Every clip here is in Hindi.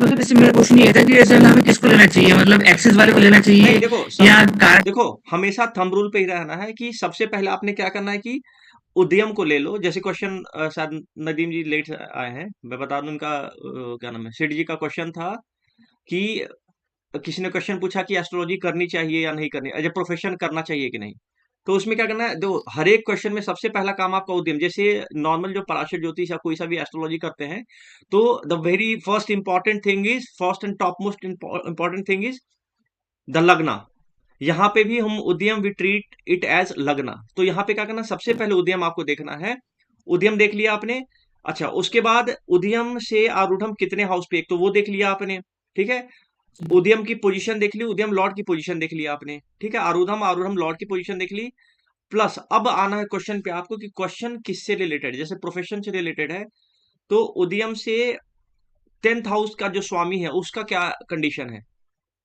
तो सर जैसे मेरा क्वेश्चन ये था कि जैसे हमें किसको लेना चाहिए, मतलब एक्सिस वाले को लेना नहीं चाहिए देखो सब, या कार। देखो हमेशा थंब रूल पे ही रहना है कि सबसे पहले आपने क्या करना है कि उद्यम को ले लो। जैसे क्वेश्चन शायद नदीम जी लेट आए हैं, मैं बता दूं उनका क्या नाम है, सेठ जी का क्वेश्चन था कि किसी ने क्वेश्चन पूछा कि एस्ट्रोलॉजी करनी चाहिए या नहीं करनी, एज ए प्रोफेशन करना चाहिए कि नहीं। तो उसमें क्या करना है, दो हर एक क्वेश्चन में सबसे पहला काम आपका उद्यम, जैसे नॉर्मल जो पराशर ज्योतिष या कोई सा भी एस्ट्रोलॉजी करते हैं, तो the very first important thing is, first and top most important thing is the लग्ना। यहाँ पे भी हम उद्यम वी ट्रीट इट एज लग्ना। तो यहाँ पे क्या करना, सबसे पहले उद्यम आपको देखना है। उद्यम देख लिया आपने। अच्छा, उसके बाद उद्यम से आरूढ़म कितने हाउस पे, एक तो वो देख लिया आपने, ठीक है। उद्यम की पोजीशन देख ली, उद्यम लॉर्ड की पोजीशन देख लिया आपने, ठीक है। आरूढ़म आरूढ़म लॉर्ड की पोजीशन देख ली। प्लस अब आना है क्वेश्चन पे आपको कि क्वेश्चन किससे रिलेटेड, जैसे प्रोफेशन से रिलेटेड है तो उद्यम से 10th हाउस का जो स्वामी है उसका क्या कंडीशन है,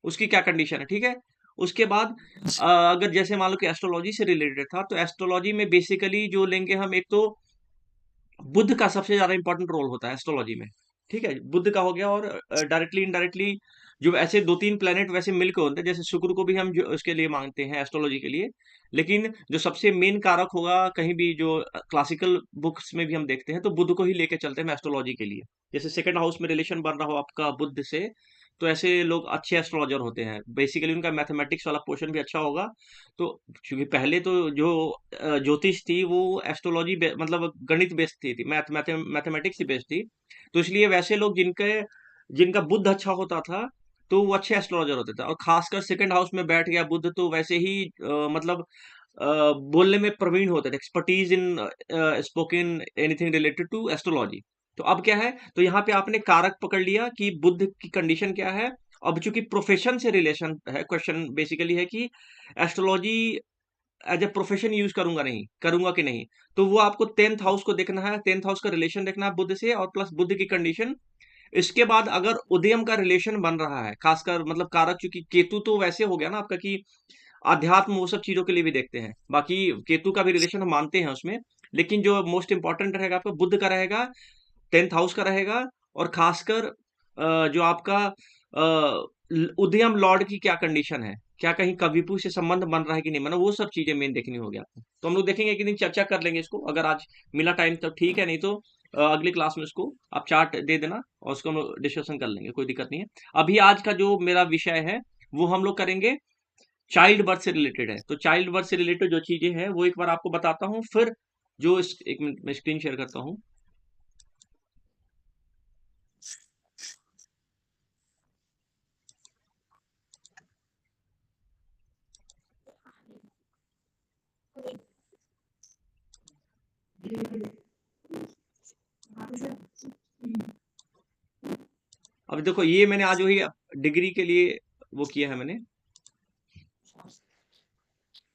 उसकी क्या कंडीशन है, ठीक है। उसके बाद अगर जैसे मान लो कि एस्ट्रोलॉजी से रिलेटेड था, तो एस्ट्रोलॉजी में बेसिकली जो लेंगे हम, एक तो बुध का सबसे ज्यादा इंपॉर्टेंट रोल होता है एस्ट्रोलॉजी में, ठीक है। बुध का हो गया, और डायरेक्टली इनडायरेक्टली जो ऐसे दो तीन प्लेनेट वैसे मिलकर होते हैं, जैसे शुक्र को भी हम जो उसके लिए मांगते हैं एस्ट्रोलॉजी के लिए। लेकिन जो सबसे मेन कारक होगा कहीं भी, जो क्लासिकल बुक्स में भी हम देखते हैं, तो बुध को ही लेके चलते हैं एस्ट्रोलॉजी के लिए। जैसे सेकंड हाउस में रिलेशन बन रहा हो आपका बुध से, तो ऐसे लोग अच्छे एस्ट्रोलॉजर होते हैं, बेसिकली उनका मैथमेटिक्स वाला पोर्शन भी अच्छा होगा। तो क्योंकि पहले तो जो ज्योतिष थी वो एस्ट्रोलॉजी मतलब गणित बेस्ड थी, मैथमेटिक्स ही बेस्ड थी। तो इसलिए वैसे लोग जिनके जिनका बुद्ध अच्छा होता था, तो वो अच्छे एस्ट्रोलॉजर होते थे। और खासकर सेकंड हाउस में बैठ गया बुद्ध, तो वैसे ही मतलब अ, बोलने में प्रवीण होते थे, expertise in spoken anything related to astrology. तो अब क्या है, तो यहाँ पे आपने कारक पकड़ लिया कि बुद्ध की कंडीशन क्या है। अब चूंकि प्रोफेशन से रिलेशन है, क्वेश्चन बेसिकली है कि astrology as a profession use करूंगा नहीं करूंगा कि नहीं। तो वो आपको 10th हाउस को देखना है, 10th हाउस का रिलेशन देखना है बुद्ध से, और प्लस बुद्ध की कंडीशन। इसके बाद अगर उदयम का रिलेशन बन रहा है, खासकर मतलब कारक, चूंकि केतु तो वैसे हो गया ना आपका कि अध्यात्म वो सब चीजों के लिए भी देखते हैं, बाकी केतु का भी रिलेशन हम मानते हैं उसमें। लेकिन जो मोस्ट इंपॉर्टेंट रहेगा आपका बुद्ध का रहेगा, 10th हाउस का रहेगा। और खासकर जो आपका उदयम लॉर्ड की क्या कंडीशन है, क्या कहीं कविपु से संबंध बन रहा है कि नहीं बना, वो सब चीजें मेन देखनी होगी आपको। तो हम लोग देखेंगे, एक दिन चर्चा कर लेंगे इसको, अगर आज मिला टाइम तो ठीक है, नहीं तो अगली क्लास में इसको आप चार्ट दे देना और उसको हम लोग डिस्कशन कर लेंगे, कोई दिक्कत नहीं है। अभी आज का जो मेरा विषय है वो हम लोग करेंगे चाइल्ड बर्थ से रिलेटेड है। तो चाइल्ड बर्थ से रिलेटेड जो चीजें हैं वो एक बार आपको बताता हूँ, फिर जो एक मिनट मैं स्क्रीन शेयर करता हूँ। अब देखो ये मैंने आज वही डिग्री के लिए वो किया है मैंने,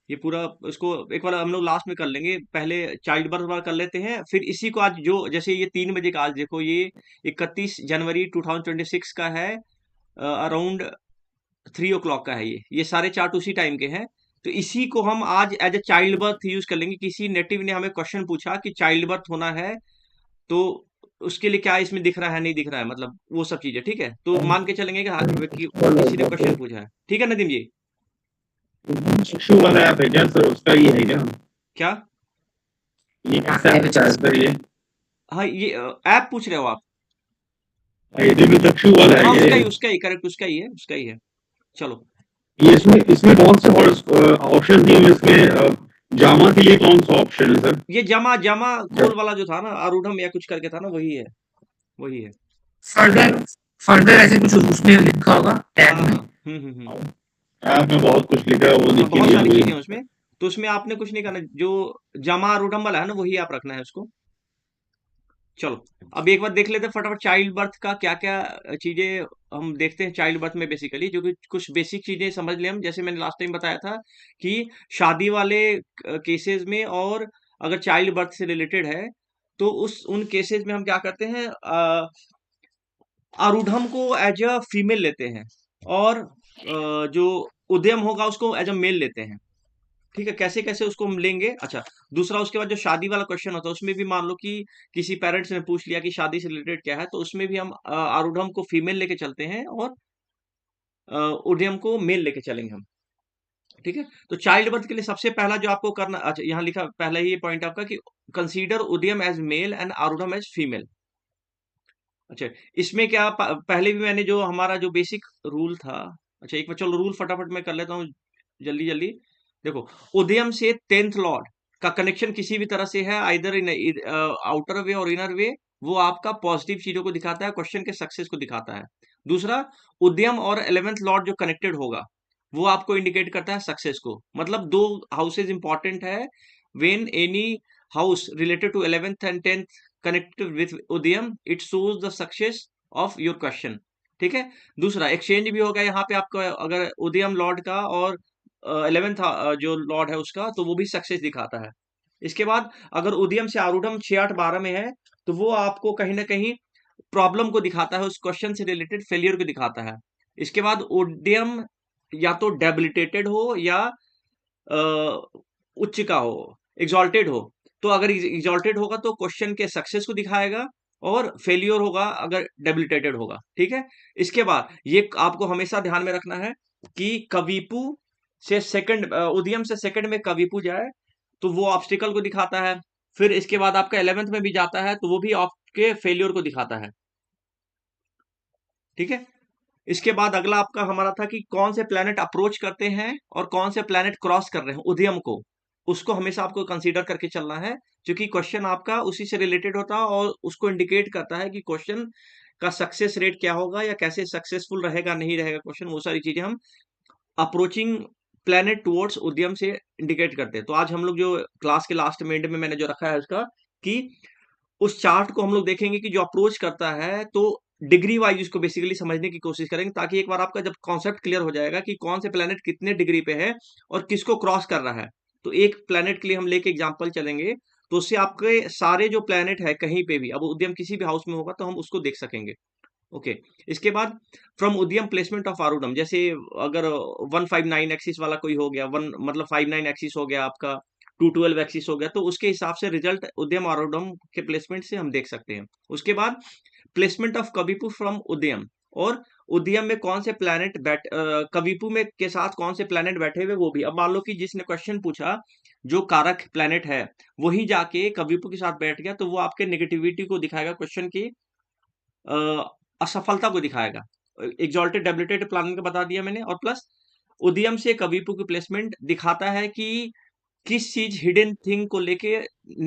ये पूरा इसको एक बार हम लोग लास्ट में कर लेंगे, पहले चाइल्ड बर्थ वाला कर लेते हैं, फिर इसी को आज जो जैसे ये 3 बजे का, आज देखो ये 31 जनवरी 2026 का है, अराउंड 3 o'clock का है। ये सारे चार्ट उसी टाइम के हैं। तो इसी को हम आज as a child birth use कर लेंगे। किसी नेटिव ने हमें क्वेश्चन पूछा कि चाइल्ड बर्थ होना है तो उसके लिए क्या इसमें दिख रहा है नहीं दिख रहा है, मतलब वो सब चीजें, ठीक है। तो मान के चलेंगे कि, कि किसी ने क्वेश्चन पूछा है, ठीक है नदीम जी। शिशु वाला ऐप है क्या सर, उसका ही है क्या? क्या? ये कहाँ से ऐप है सर ये? हाँ, ये ऐप पूछ रहे हो आप? ये दिव्य चक्षु वाला हाँ, है ये? उसका ही करेक्ट, उसका ही है, उसका ही है। चलो। ये इसमें इसमें कौन से ऑप्शन दिए हुए इसमें? जामा के लिए कौन सा ऑप्शन है सर? ये जमा जमा जब खोल वाला जो था ना, आरूढ़म या कुछ करके था ना, वही है, वही है। फर्दर फर्दर ऐसे कुछ उसमें लिखा होगा टैग हाँ में। हाँ, ऐप में बहुत कुछ लिखा है, वो हाँ, लिख के बहुत लिया सारी हुई चीजें हैं है। उसमें। तो उसमें आपने कुछ नहीं करना, जो जमा आरूढ़म वाला है ना वही आप रखना है उसको। चलो, अब एक बार देख लेते हैं फटाफट चाइल्ड बर्थ का क्या क्या चीजें हम देखते हैं चाइल्ड बर्थ में। बेसिकली जो कि कुछ बेसिक चीजें समझ लें हम, जैसे मैंने लास्ट टाइम बताया था कि शादी वाले केसेस में, और अगर चाइल्ड बर्थ से रिलेटेड है, तो उस उन केसेस में हम क्या करते हैं, आरूढ़म को एज अ फीमेल लेते हैं, और जो उद्यम होगा उसको एज अ मेल लेते हैं। ठीक है, कैसे कैसे उसको हम लेंगे। अच्छा, दूसरा उसके बाद जो शादी वाला क्वेश्चन होता है उसमें भी मान लो कि किसी पेरेंट्स ने पूछ लिया कि शादी से रिलेटेड क्या है, तो उसमें भी हम आरूढ़म को फीमेल लेके चलते हैं और उद्यम को मेल लेके चलेंगे हम। ठीक है, तो चाइल्ड बर्थ के लिए सबसे पहला जो आपको करना, अच्छा यहाँ लिखा पहला ही ये पॉइंट आपका कि कंसीडर उद्यम एज मेल एंड आरूढ़म एज फीमेल। अच्छा, इसमें क्या पहले भी मैंने जो हमारा जो बेसिक रूल था, अच्छा एक बार चलो रूल फटाफट मैं कर लेता हूँ जल्दी जल्दी। देखो, उदयम से टेंथ लॉर्ड का कनेक्शन किसी भी तरह से है, आइदर इन आउटर वे और इनर वे, वो आपका पॉजिटिव चीजों को दिखाता है, क्वेश्चन के सक्सेस को दिखाता है। दूसरा, उद्यम और 11th लॉर्ड जो कनेक्टेड होगा वो आपको इंडिकेट करता है सक्सेस को। मतलब दो हाउसेज इंपॉर्टेंट है when any house related to 11th and 10th connected with उदयम, it shows the success of your question। ठीक है, दूसरा एक्सचेंज भी होगा यहाँ पे आपका, अगर उदयम लॉर्ड का और 11th जो लॉर्ड है उसका, तो वो भी सक्सेस दिखाता है। इसके बाद अगर उदयम से आरूढ़म 6 8 12 में है, तो वो आपको कहीं ना कहीं प्रॉब्लम को दिखाता है, उस क्वेश्चन से रिलेटेड फेलियर को दिखाता है। इसके बाद उदयम या तो डेबिलिटेटेड हो या अ, उच्च का हो, एग्जॉल्टेड हो। तो अगर एग्जॉल्टेड होगा तो क्वेश्चन के सक्सेस को दिखाएगा, और फेलियर होगा अगर डेबिलिटेटेड होगा। ठीक है, इसके बाद ये आपको हमेशा ध्यान में रखना है कि कविपु से सेकंड, उदयम से सेकंड में कविपु जाए तो वो ऑब्स्टिकल को दिखाता है। फिर इसके बाद आपका 11th में भी जाता है तो वो भी आपके फेलियर को दिखाता है। ठीक है, इसके बाद अगला आपका हमारा था कि कौन से प्लैनेट अप्रोच करते हैं और कौन से प्लैनेट क्रॉस कर रहे हैं उदयम को, उसको हमेशा आपको कंसीडर करके चलना है, क्योंकि क्वेश्चन आपका उसी से रिलेटेड होता है और उसको इंडिकेट करता है कि क्वेश्चन का सक्सेस रेट क्या होगा या कैसे सक्सेसफुल रहेगा नहीं रहेगा क्वेश्चन, वो सारी चीजें हम अप्रोचिंग प्लैनेट टुवर्ड्स उद्यम से इंडिकेट करते हैं। तो आज हम लोग जो क्लास के लास्ट में एंड में मैंने जो रखा है उसका, कि उस चार्ट को हम लोग देखेंगे कि जो अप्रोच करता है, तो डिग्री वाइज उसको बेसिकली समझने की कोशिश करेंगे, ताकि एक बार आपका जब कॉन्सेप्ट क्लियर हो जाएगा कि कौन से प्लेनेट कितने डिग्री पे है और किसको क्रॉस कर रहा है, तो एक प्लेनेट के लिए हम लेके एग्जांपल चलेंगे, तो उससे आपके सारे जो प्लेनेट है कहीं पे भी, अब उद्यम किसी भी हाउस में होगा तो हम उसको देख सकेंगे। ओके, इसके बाद फ्रॉम उद्यम प्लेसमेंट ऑफ आरूढ़म, जैसे अगर 159 एक्सिस वाला कोई हो गया, वन मतलब 59 एक्सिस हो गया आपका, 212 एक्सिस हो गया, तो उसके हिसाब से रिजल्ट उद्यम आरूढ़म के प्लेसमेंट से हम देख सकते हैं। उसके बाद प्लेसमेंट ऑफ कविपु फ्रॉम उद्यम, और उद्यम में कौन से प्लैनेट कविपु में के साथ कौन से प्लैनेट बैठे हुए वो भी। अब मान लो कि जिसने क्वेश्चन पूछा जो कारक प्लैनेट है वही जाके कविपु के साथ बैठ गया, तो वो आपके नेगेटिविटी को दिखाएगा, क्वेश्चन की अ, असफलता को दिखाएगा। एग्जॉल्टेड डेबिलिटेड प्लानिंग का बता दिया मैंने, और प्लस उदयम से कविपु की प्लेसमेंट दिखाता है कि किस चीज हिडन थिंग को लेके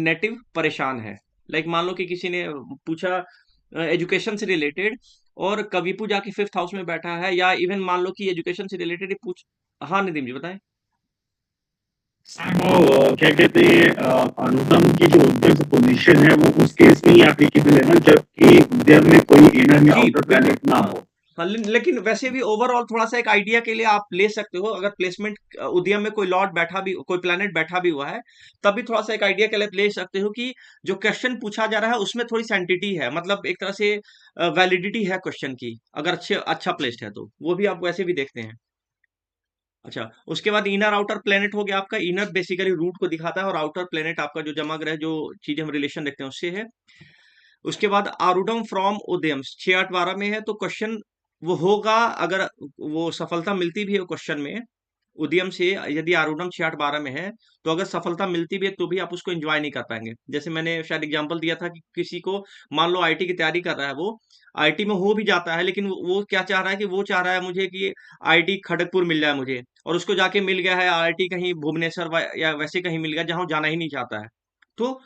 नेटिव परेशान है। लाइक मान लो कि किसी ने पूछा एजुकेशन से रिलेटेड, और कविपु जाके 5th हाउस में बैठा है, या इवन मान लो कि एजुकेशन से रिलेटेड पूछ। हाँ नदीम जी बताएं। सर वो क्या कहते हैं अनुदम की जो उद्यम से पोजीशन है वो उस केस में ही एप्लीकेबल है ना, जबकि उद्यम में कोई इनर या जी आउटर बिल्कुल, प्लैनेट ना हाँ। हो। हाँ, लेकिन वैसे भी ओवरऑल थोड़ा सा एक आइडिया के लिए आप ले सकते हो, अगर प्लेसमेंट उदयम में कोई लॉर्ड बैठा भी, कोई प्लैनेट बैठा भी हुआ है, तब भी थोड़ा सा एक आइडिया के लिए ले सकते हो कि जो क्वेश्चन पूछा जा रहा है उसमें थोड़ी सैंटिटी है, मतलब एक तरह से वैलिडिटी है क्वेश्चन की, अगर अच्छा प्लेस्ड है तो वो भी आप वैसे भी देखते हैं। अच्छा, उसके बाद इनर आउटर प्लेनेट हो गया आपका। इनर बेसिकली रूट को दिखाता है, और आउटर प्लेनेट आपका जो जमा ग्रह जो चीजें हम रिलेशन देखते हैं उससे है। उसके बाद आरूढ़म फ्रॉम उदयम 6 8 12 में है, तो क्वेश्चन वो होगा, अगर वो सफलता मिलती भी है क्वेश्चन में उदयम से, यदि आरूढ़म 6 8 12 में है, तो अगर सफलता मिलती भी है तो भी आप उसको एंजॉय नहीं कर पाएंगे। जैसे मैंने शायद एग्जांपल दिया था कि किसी को मान लो आईटी की तैयारी कर रहा है, वो आईटी में हो भी जाता है, लेकिन वो क्या चाह रहा है कि वो चाह रहा है मुझे कि आईटी खड़गपुर मिल जाए मुझे, और उसको जाके मिल गया है आईटी कहीं भुवनेश्वर या वैसे कहीं मिल गया जहां वो जाना ही नहीं चाहता है। तो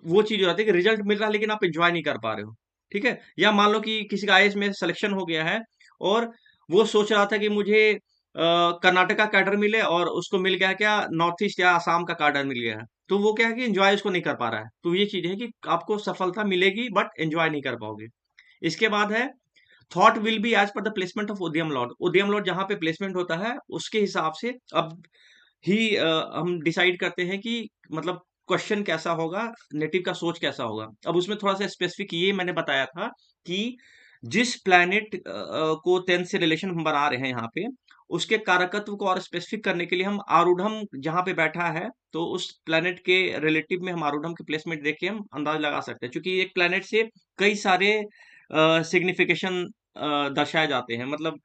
वो चीज हो जाती है कि रिजल्ट मिल रहा है लेकिन आप एंजॉय नहीं कर पा रहे हो। ठीक है, या मान लो कि किसी का आईएएस में सिलेक्शन हो गया है, और वो सोच रहा था कि मुझे कर्नाटका कैडर मिले, और उसको मिल गया है क्या, नॉर्थ ईस्ट या आसाम का कैडर मिल गया है, तो वो क्या है कि एंजॉय उसको नहीं कर पा रहा है। तो ये चीज है कि आपको सफलता मिलेगी बट एंजॉय नहीं कर पाओगे। इसके बाद है thought will be as per the placement of उदयम लॉर्ड। उदयम लॉर्ड जहां पे प्लेसमेंट होता है उसके हिसाब से अब ही हम डिसाइड करते हैं कि मतलब क्वेश्चन कैसा होगा, नेटिव का सोच कैसा होगा। अब उसमें थोड़ा सा स्पेसिफिक ये मैंने बताया था कि जिस प्लैनेट को 10th से रिलेशन हम बना रहे हैं यहाँ पे, उसके कारकत्व को और स्पेसिफिक करने के लिए हम आरूढ़म जहाँ पे बैठा है, तो उस प्लैनेट के रिलेटिव में हम आरूढ़म की प्लेसमेंट देख के हम अंदाज़ा लगा सकते हैं। चूँकि एक प्लैनेट से कई सारे सिग्निफिकेशन दर्शाए जाते हैं। मतलब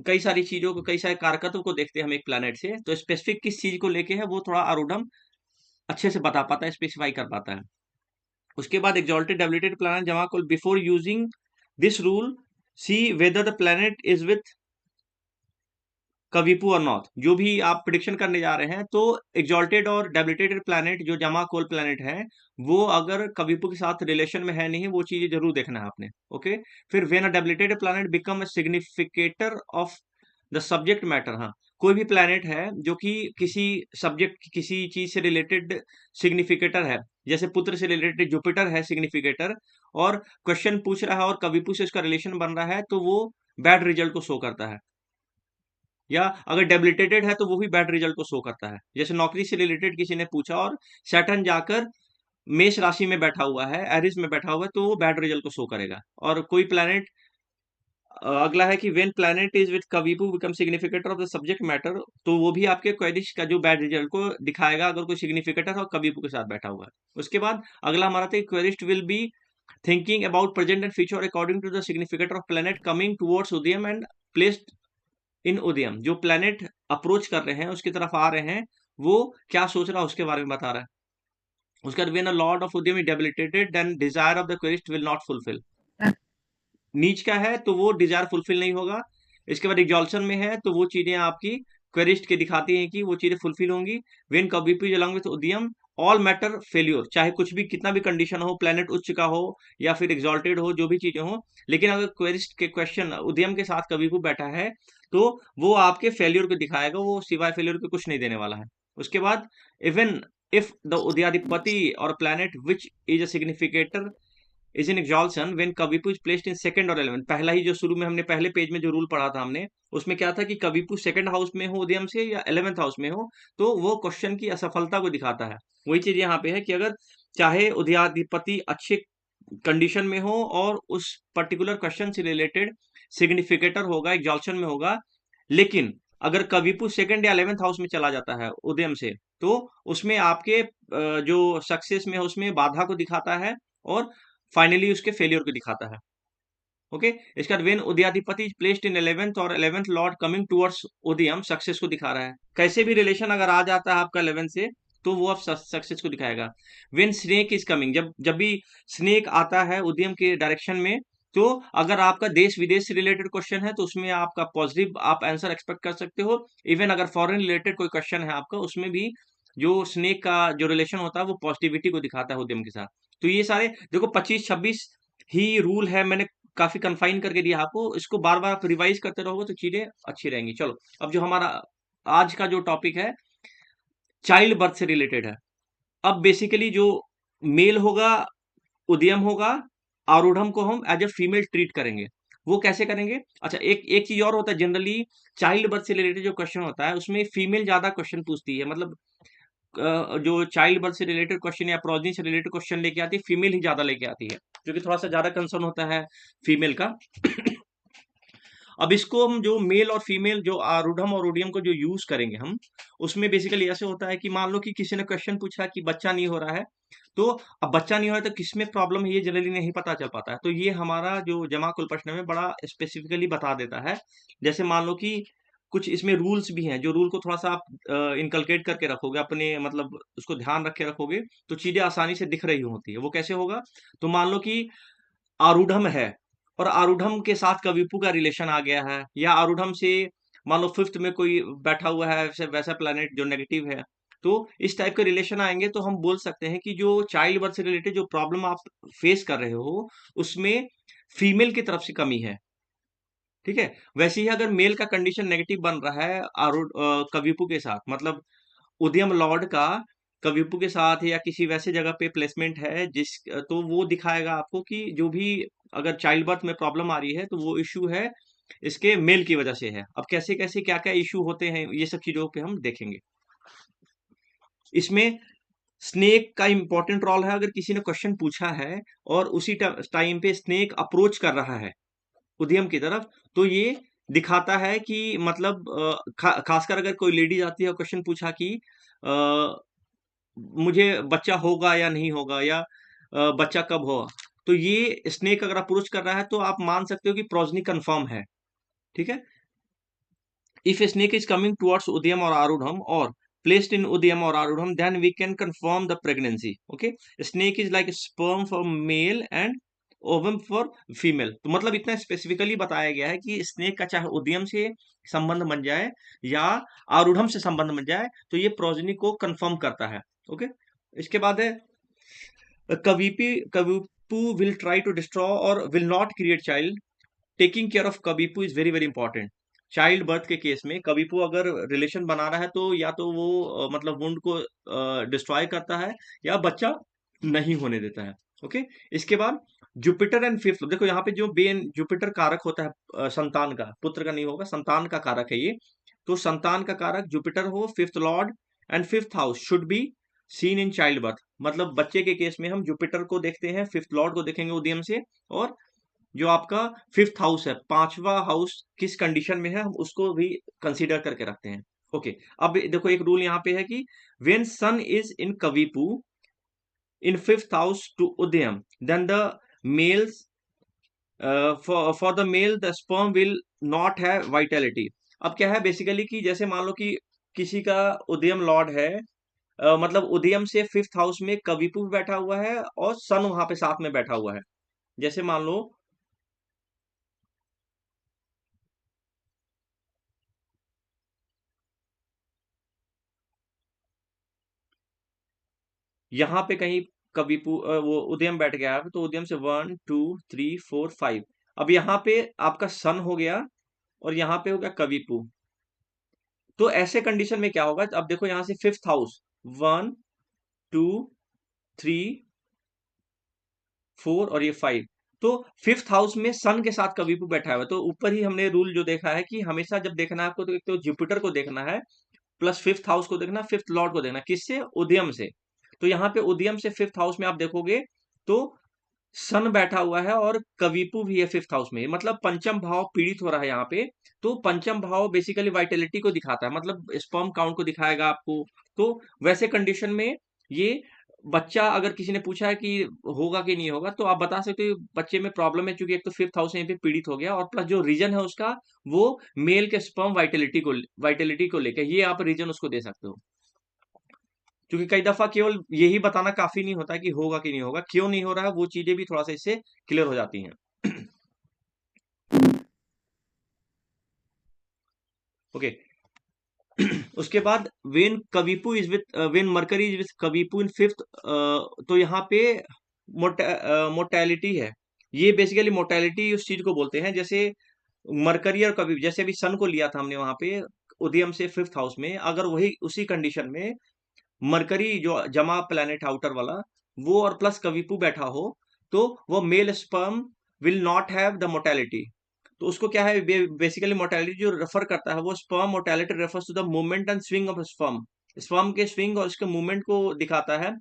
कई सारी चीज़ों को, कई सारे कारकत्व को देखते हैं हम एक प्लैनेट से, तो स्पेसिफिक किस चीज़ को लेके है, वो थोड़ा आरूढ़म अच्छे से बता पाता है, स्पेसिफाई कर पाता है। उसके बाद exalted debilitated planet जमा को before using this rule see whether the planet is with कविपु और नॉर्थ। जो भी आप प्रिडिक्शन करने जा रहे हैं, तो exalted और debilitated planet जो जमा कोल planet है, वो अगर कविपु के साथ रिलेशन में है नहीं, वो चीजें जरूर देखना है आपने। ओके, फिर when a debilitated planet become a significator of the subject matter, हाँ, कोई भी प्लैनेट है जो कि किसी सब्जेक्ट, किसी चीज से रिलेटेड सिग्निफिकेटर है, जैसे पुत्र से रिलेटेड जुपिटर है सिग्निफिकेटर, और क्वेश्चन पूछ रहा है और कविपु से उसका रिलेशन बन रहा है, तो वो बैड रिजल्ट को शो करता है। या अगर डेबिलिटेटेड है तो वो भी बैड रिजल्ट को शो करता है। जैसे नौकरी से रिलेटेड किसी ने पूछा और सैटर्न जाकर मेष राशि में बैठा हुआ है, एरिस में बैठा हुआ है, तो वो बैड रिजल्ट को शो करेगा। और कोई प्लैनेट, अगला है कि व्हेन प्लैनेट इज विद कविपु become significator of the subject matter, तो वो भी आपके क्वेरीज का जो बैड रिजल्ट को दिखाएगा अगर कोई सिग्निफिकेटर और कविपु के साथ बैठा हुआ है। उसके बाद अगला हमारा था querist will be thinking about present and future according to the significator of planet coming towards उदयम एंड प्लेस्ड इन उदयम। जो प्लैनेट अप्रोच कर रहे हैं, उसकी तरफ आ रहे हैं, वो क्या सोच रहा है उसके बारे में बता रहा है। उसके बाद व्हेन अ लॉर्ड ऑफ उदयम is debilitated then desire of the quest will not fulfil. नीच का है तो वो डिजायर फुलफिल नहीं होगा। इसके बाद एग्जॉल्शन में है तो वो चीजें आपकी क्वेरिस्ट के दिखाती हैं कि वो चीजें फुलफिल होंगी। व्हेन कविपु अलॉन्ग विद उदयम ऑल मैटर फेल्योर, चाहे कुछ भी, कितना भी कंडीशन हो, प्लेनेट उच्च का हो या फिर एग्जॉल्टेड हो, जो भी चीजें हो, लेकिन अगर क्वेरिस्ट के क्वेश्चन उदयम के साथ कविपु बैठा है, तो वो आपके फेल्योर को दिखाएगा, वो सिवाय फेल्योर के कुछ नहीं देने वाला है। उसके बाद इवन इफ द उदयाधिपति और planet which is a significator is in exaltation when कविपु इज प्लेस्ड इन सेकंड और 11, पहला ही जो शुरू में हमने पहले पेज में जो रूल पढ़ा था हमने, उसमें क्या था कि कविपु सेकंड हाउस में हो उदयम से या 11th हाउस में हो, तो वो क्वेश्चन की असफलता को दिखाता है। वही चीज यहाँ पे है कि अगर चाहे उदयाधिपति अच्छे कंडीशन में हो और उस पर्टिकुलर क्वेश्चन से रिलेटेड सिग्निफिकेटर होगा, एग्जॉल्शन में होगा, लेकिन अगर कविपु सेकंड या 11th हाउस में चला जाता है उदयम से, तो उसमें आपके जो सक्सेस में है उसमें बाधा को दिखाता है और फाइनली उसके फेलियर को दिखाता है। ओके, इसका वेन उदयाधिपति प्लेस्ड इन 11th और 11th लॉर्ड कमिंग टुवर्ड्स उदयम सक्सेस को दिखा रहा है। कैसे भी रिलेशन अगर आ जाता है आपका 11 से, तो वो आप सक्सेस को दिखाएगा। वेन स्नेक इज कमिंग, जब जब भी स्नेक आता है उदयम के डायरेक्शन में, तो अगर आपका देश विदेश से रिलेटेड क्वेश्चन है तो उसमें आपका पॉजिटिव आप आंसर एक्सपेक्ट कर सकते हो। इवन अगर फॉरेन रिलेटेड कोई क्वेश्चन है आपका, उसमें भी जो स्नेक का जो रिलेशन होता है वो पॉजिटिविटी को दिखाता है उद्यम के साथ। तो ये सारे देखो 25-26 ही रूल है, मैंने काफी कन्फाइन करके दिया आपको, इसको बार बार आप रिवाइज करते रहोगे तो चीजें अच्छी रहेंगी। चलो, अब जो हमारा आज का जो टॉपिक है चाइल्ड बर्थ से रिलेटेड है। अब बेसिकली जो मेल होगा, उदयम होगा, आरूढ़म को हम एज ए फीमेल ट्रीट करेंगे। वो कैसे करेंगे? अच्छा, एक एक चीज और होता है, जनरली चाइल्ड बर्थ से रिलेटेड जो क्वेश्चन होता है उसमें फीमेल ज्यादा क्वेश्चन पूछती है। मतलब जो चाइल्ड बर्थ से रिलेटेड क्वेश्चन या प्रोजनी से रिलेटेड क्वेश्चन लेके आती है, फीमेल ही ज्यादा लेके आती है, जो कि थोड़ा सा ज्यादा कंसर्न होता है फीमेल का। अब इसको हम जो मेल और फीमेल जो आरूढ़म और ओडियम को जो यूज करेंगे हम, उसमें बेसिकली ऐसे होता है कि मान लो कि किसी ने क्वेश्चन पूछा कि बच्चा नहीं हो रहा है, तो अब बच्चा नहीं हो रहा है तो किसमें प्रॉब्लम है ये जनरली नहीं पता चल पाता है। तो ये हमारा जो जमा कुल प्रश्न में बड़ा स्पेसिफिकली बता देता है। जैसे मान लो कि कुछ इसमें रूल्स भी हैं, जो रूल को थोड़ा सा आप इनकलकेट करके रखोगे अपने, मतलब उसको ध्यान रख के रखोगे, तो चीजें आसानी से दिख रही होती है। वो कैसे होगा? तो मान लो कि आरूढ़म है और आरूढ़म के साथ कविपु का रिलेशन आ गया है, या आरूढ़म से मान लो फिफ्थ में कोई बैठा हुआ है वैसे वैसा प्लैनेट जो नेगेटिव है, तो इस टाइप के रिलेशन आएंगे तो हम बोल सकते हैं कि जो चाइल्ड बर्थ से रिलेटेड जो प्रॉब्लम आप फेस कर रहे हो उसमें फीमेल की तरफ से कमी है। ठीक है, वैसे ही अगर मेल का कंडीशन नेगेटिव बन रहा है कविपु के साथ, मतलब उदयम लॉर्ड का कविपु के साथ या किसी वैसे जगह पे प्लेसमेंट है जिस, तो वो दिखाएगा आपको कि जो भी अगर चाइल्ड बर्थ में प्रॉब्लम आ रही है तो वो इश्यू है इसके मेल की वजह से है। अब कैसे कैसे क्या क्या इश्यू होते हैं ये सब चीजों पे हम देखेंगे। इसमें स्नेक का इंपॉर्टेंट रोल है। अगर किसी ने क्वेश्चन पूछा है और उसी टाइम पे स्नेक अप्रोच कर रहा है उद्यम की तरफ, तो ये दिखाता है कि मतलब खासकर अगर कोई लेडीज आती है और क्वेश्चन पूछा कि मुझे बच्चा होगा या नहीं होगा, या बच्चा कब होगा, तो ये स्नेक अगर अप्रोच कर रहा है तो आप मान सकते हो कि प्रोजनी कंफर्म है। ठीक है। If a snake is coming towards Udyam or Arudham or placed in Udyam or Arudham, then we can confirm the pregnancy. Okay. Snake is like sperm for male and ovum for female. तो मतलब इतना स्पेसिफिकली बताया गया है कि स्नेक का चाहे उद्यम से संबंध बन जाए या आरूढ़म से संबंध बन जाए, तो ये प्रोजनी को कंफर्म करता है। ओके। इसके बाद है कविपू विल ट्राई टू डिस्ट्रॉय और will not create child. Taking care of कबीपू is very very important. Child birth के केस में कबीपू अगर रिलेशन बना रहा है तो या तो वो मतलब वुंड को डिस्ट्रॉय करता है या बच्चा नहीं होने देता है। ओके। इसके बाद जुपिटर एंड फिफ्थ, देखो यहाँ पे जो बेन जुपिटर कारक होता है संतान का, पुत्र का नहीं होगा, संतान का कारक है ये। तो संतान का कारक जुपिटर हो, fifth Lord and fifth house should be seen in child birth. मतलब बच्चे के केस में हम जुपिटर को देखते हैं, फिफ्थ लॉर्ड को देखेंगे उदयम से, और जो आपका फिफ्थ हाउस है, पांचवा हाउस किस कंडीशन में है हम उसको भी कंसीडर करके रखते हैं। ओके। अब देखो एक रूल यहाँ पे है कि वेन सन इज इन कविपू इन फिफ्थ हाउस टू उदयम, then the males for the male the sperm will not have vitality. अब क्या है बेसिकली कि जैसे मान लो कि किसी का उदयम लॉर्ड है, मतलब उदयम से फिफ्थ हाउस में कविपू भी बैठा हुआ है और सन वहां पे साथ में बैठा हुआ है। जैसे मान लो यहाँ पे कहीं वो उदयम बैठ गया है, तो उदयम से 1 2 3 4 5। अब यहाँ पे आपका सन हो गया और यहाँ पे हो गया कविपू। तो ऐसे कंडीशन में क्या होगा, अब देखो यहाँ से फिफ्थ हाउस 1 2 3 4 और ये 5। तो फिफ्थ हाउस में सन के साथ कविपू बैठा हुआ है। तो ऊपर ही हमने रूल जो देखा है कि हमेशा जब देखना है आपको, तो एक तो जुपिटर को देखना है, प्लस फिफ्थ हाउस को देखना, फिफ्थ लॉर्ड को देखना, किससे, उदयम से। तो यहाँ पे उदयम से फिफ्थ हाउस में आप देखोगे तो सन बैठा हुआ है और कविपू भी है फिफ्थ हाउस में, मतलब पंचम भाव पीड़ित हो रहा है यहाँ पे। तो पंचम भाव बेसिकली वाइटेलिटी को दिखाता है, मतलब स्पर्म काउंट को दिखाएगा आपको। तो वैसे कंडीशन में ये बच्चा, अगर किसी ने पूछा है कि होगा कि नहीं होगा, तो आप बता सकते हो बच्चे में प्रॉब्लम है, क्योंकि एक तो फिफ्थ हाउस यहाँ पे पीड़ित हो गया और प्लस जो रीजन है उसका वो मेल के स्पर्म वाइटेलिटी को लेकर, ये आप रीजन उसको दे सकते हो। क्योंकि कई दफा केवल यही बताना काफी नहीं होता है कि होगा कि नहीं होगा, क्यों नहीं हो रहा है वो चीजें भी थोड़ा सा इससे क्लियर हो जाती हैं। ओके। उसके बाद वेन मरकरी इज विथ कविपू इन फिफ्थ, तो यहाँ पे मोर्टेलिटी है। ये बेसिकली मोर्टेलिटी उस चीज को बोलते हैं, जैसे मरकरी और कभी, जैसे अभी सन को लिया था हमने वहां पे उदयम से फिफ्थ हाउस में, अगर वही उसी कंडीशन में मरकरी जो जमा प्लेनेट आउटर वाला वो और प्लस कविपू बैठा हो, तो वो mail sperm will not have the mortality. तो उसको क्या है, बेसिकली मोर्टेलिटी जो रेफर करता है वो sperm mortality refers to the movement and swing of sperm. Sperm के स्विंग और इसके मूवमेंट को दिखाता है।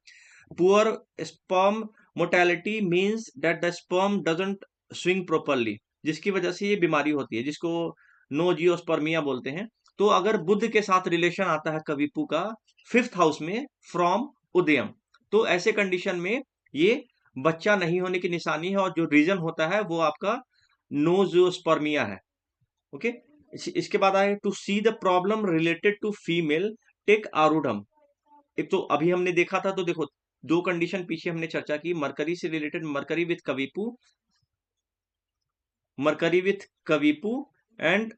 Poor sperm mortality means that the sperm doesn't swing properly, जिसकी वजह से ये बीमारी होती है, जिसको नोजियोस्पर्मिया बोलते हैं। तो अगर बुध के साथ रिलेशन आता है कविपू का फिफ्थ हाउस में फ्रॉम उदयम, तो ऐसे कंडीशन में ये बच्चा नहीं होने की निशानी है, और जो रीजन होता है वो आपका नोजियोस्पर्मिया है। ओके। इसके बाद I to see the problem related to female, take आरूढ़म। एक तो अभी हमने देखा था, तो देखो दो कंडीशन पीछे हमने चर्चा की, मरकरी से रिलेटेड मरकरी विथ कविपू एंड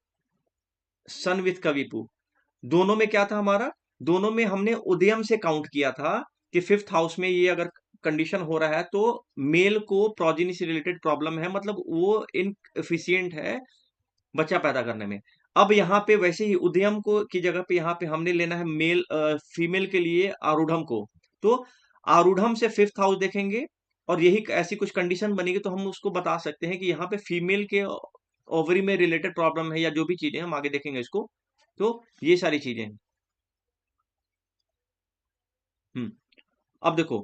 सन विथ कविपू। दोनों में क्या था हमारा, दोनों में हमने उदयम से काउंट किया था कि फिफ्थ हाउस में ये अगर कंडीशन हो रहा है तो मेल को प्रोजेनी से रिलेटेड प्रॉब्लम है, मतलब वो इनएफिशिएंट है बच्चा पैदा करने में। अब यहाँ पे वैसे ही उदयम को की जगह पे यहाँ पे हमने लेना है फीमेल के लिए आरूढ़म को। तो आरूढ़म से फिफ्थ हाउस देखेंगे और यही ऐसी कुछ कंडीशन बनेगी, तो हम उसको बता सकते हैं कि यहाँ पे फीमेल के ओवरी में रिलेटेड प्रॉब्लम है, या जो भी चीजें हम आगे देखेंगे इसको। तो ये सारी चीजें हैं। हम्म। अब देखो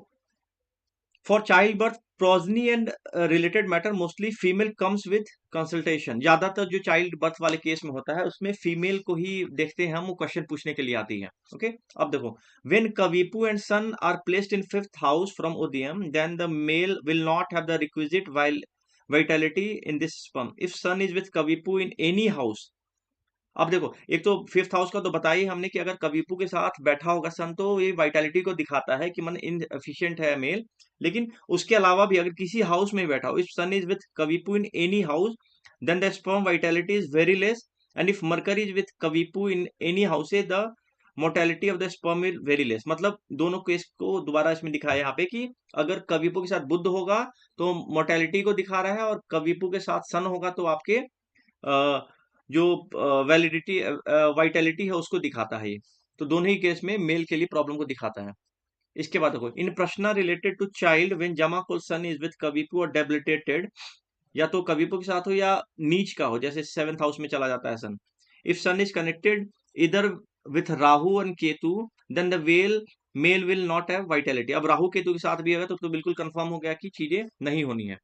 for child birth progeny and related matter mostly female comes with consultation. ज्यादातर जो चाइल्ड बर्थ वाले केस में होता है उसमें फीमेल को ही देखते हैं हम, वो क्वेश्चन पूछने के लिए आती है। ओके, अब देखो, व्हेन कविपु and sun are placed in fifth house from उदयम then the male will not have the requisite vitality in this sperm if sun is with कविपु in any house। अब देखो, एक तो फिफ्थ हाउस का तो बताया ही हमने कि अगर कविपु के साथ बैठा होगा सन तो ये वाइटलिटी को दिखाता है कि मन इनएफिशिएंट है मेल। लेकिन उसके अलावा भी अगर किसी हाउस में बैठा हो, इफ सन इज विथ कविपु in any house then the sperm vitality is very less, and if mercury is with कविपु in any house the mortality of the sperm is very less. मतलब दोनों केस को दोबारा इसमें दिखाया यहाँ पे कि अगर कविपु के साथ बुध होगा तो मोर्टेलिटी को दिखा रहा है, और कविपु के साथ सन होगा तो आपके जो वैलिडिटी वाइटलिटी है उसको दिखाता है ये। तो दोनों ही केस में मेल के लिए प्रॉब्लम को दिखाता है। इसके बाद देखो, इन प्रश्न रिलेटेड टू चाइल्ड व्हेन जमा कुल सन इज विद कविपु और डेबिलिटेटेड, या तो कविपु के साथ हो या नीच का हो, जैसे सेवेंथ हाउस में चला जाता है sun. If sun is connected इधर with Rahu and Ketu then the male will not have vitality. अब राहु केतु के साथ भी है तो बिल्कुल कंफर्म हो गया कि चीजें नहीं होनी है।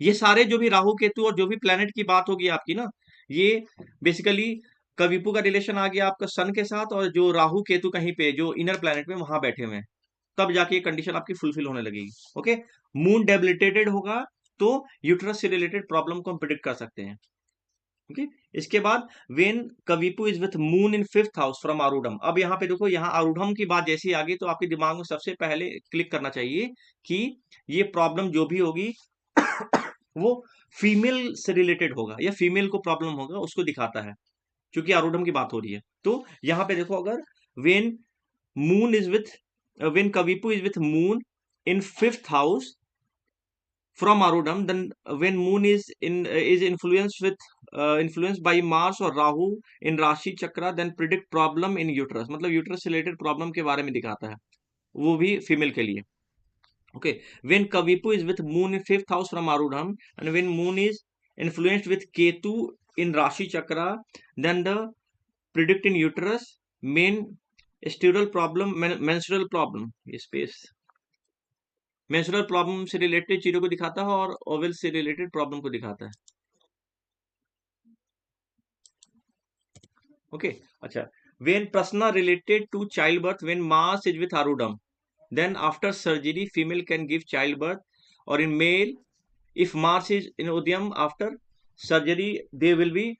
ये सारे जो भी राहु केतु और जो भी प्लेनेट की बात होगी आपकी ना, ये बेसिकली कविपु का रिलेशन आ गया आपका सन के साथ, और जो राहु केतु कहीं पे जो इनर प्लेनेट में वहां बैठे हुए हैं, तब जाके ये कंडीशन आपकी फुलफिल होने लगेगी। ओके, मून डेबिलिटेटेड होगा तो यूट्रस से रिलेटेड प्रॉब्लम को हम प्रिडिक्ट कर सकते हैं। ओके, इसके बाद वेन कविपु is with moon in fifth house from आरूढ़म। अब यहाँ पे देखो, यहाँ आरूढ़म की बात जैसी आ गई तो आपके दिमाग में सबसे पहले क्लिक करना चाहिए कि ये प्रॉब्लम जो भी होगी वो फीमेल से रिलेटेड होगा या फीमेल को प्रॉब्लम होगा, उसको दिखाता है, क्योंकि आरूढ़म की बात हो रही है। तो यहाँ पे देखो, अगर when moon is with when कविपु is with moon in fifth house from Arudam, then when moon is influenced by Mars or Rahu in Rashi Chakra, then predict problem in uterus। मतलब यूट्रस से रिलेटेड प्रॉब्लम के बारे में दिखाता है, वो भी फीमेल के लिए। Okay, when Kavipu is with moon in fifth house from Arudam and when moon is influenced with Ketu in Rashi Chakra, then the predict in uterus main menstrual problem, ये space मेंस्ट्रुअल प्रॉब्लम से रिलेटेड चीजों को दिखाता है और ओवल से रिलेटेड प्रॉब्लम को दिखाता है। ओके, अच्छा, वेन प्रश्न related to child birth when mars is with आरूढ़म then after surgery female can give child birth, और in male if mars is in उदयम after surgery they will be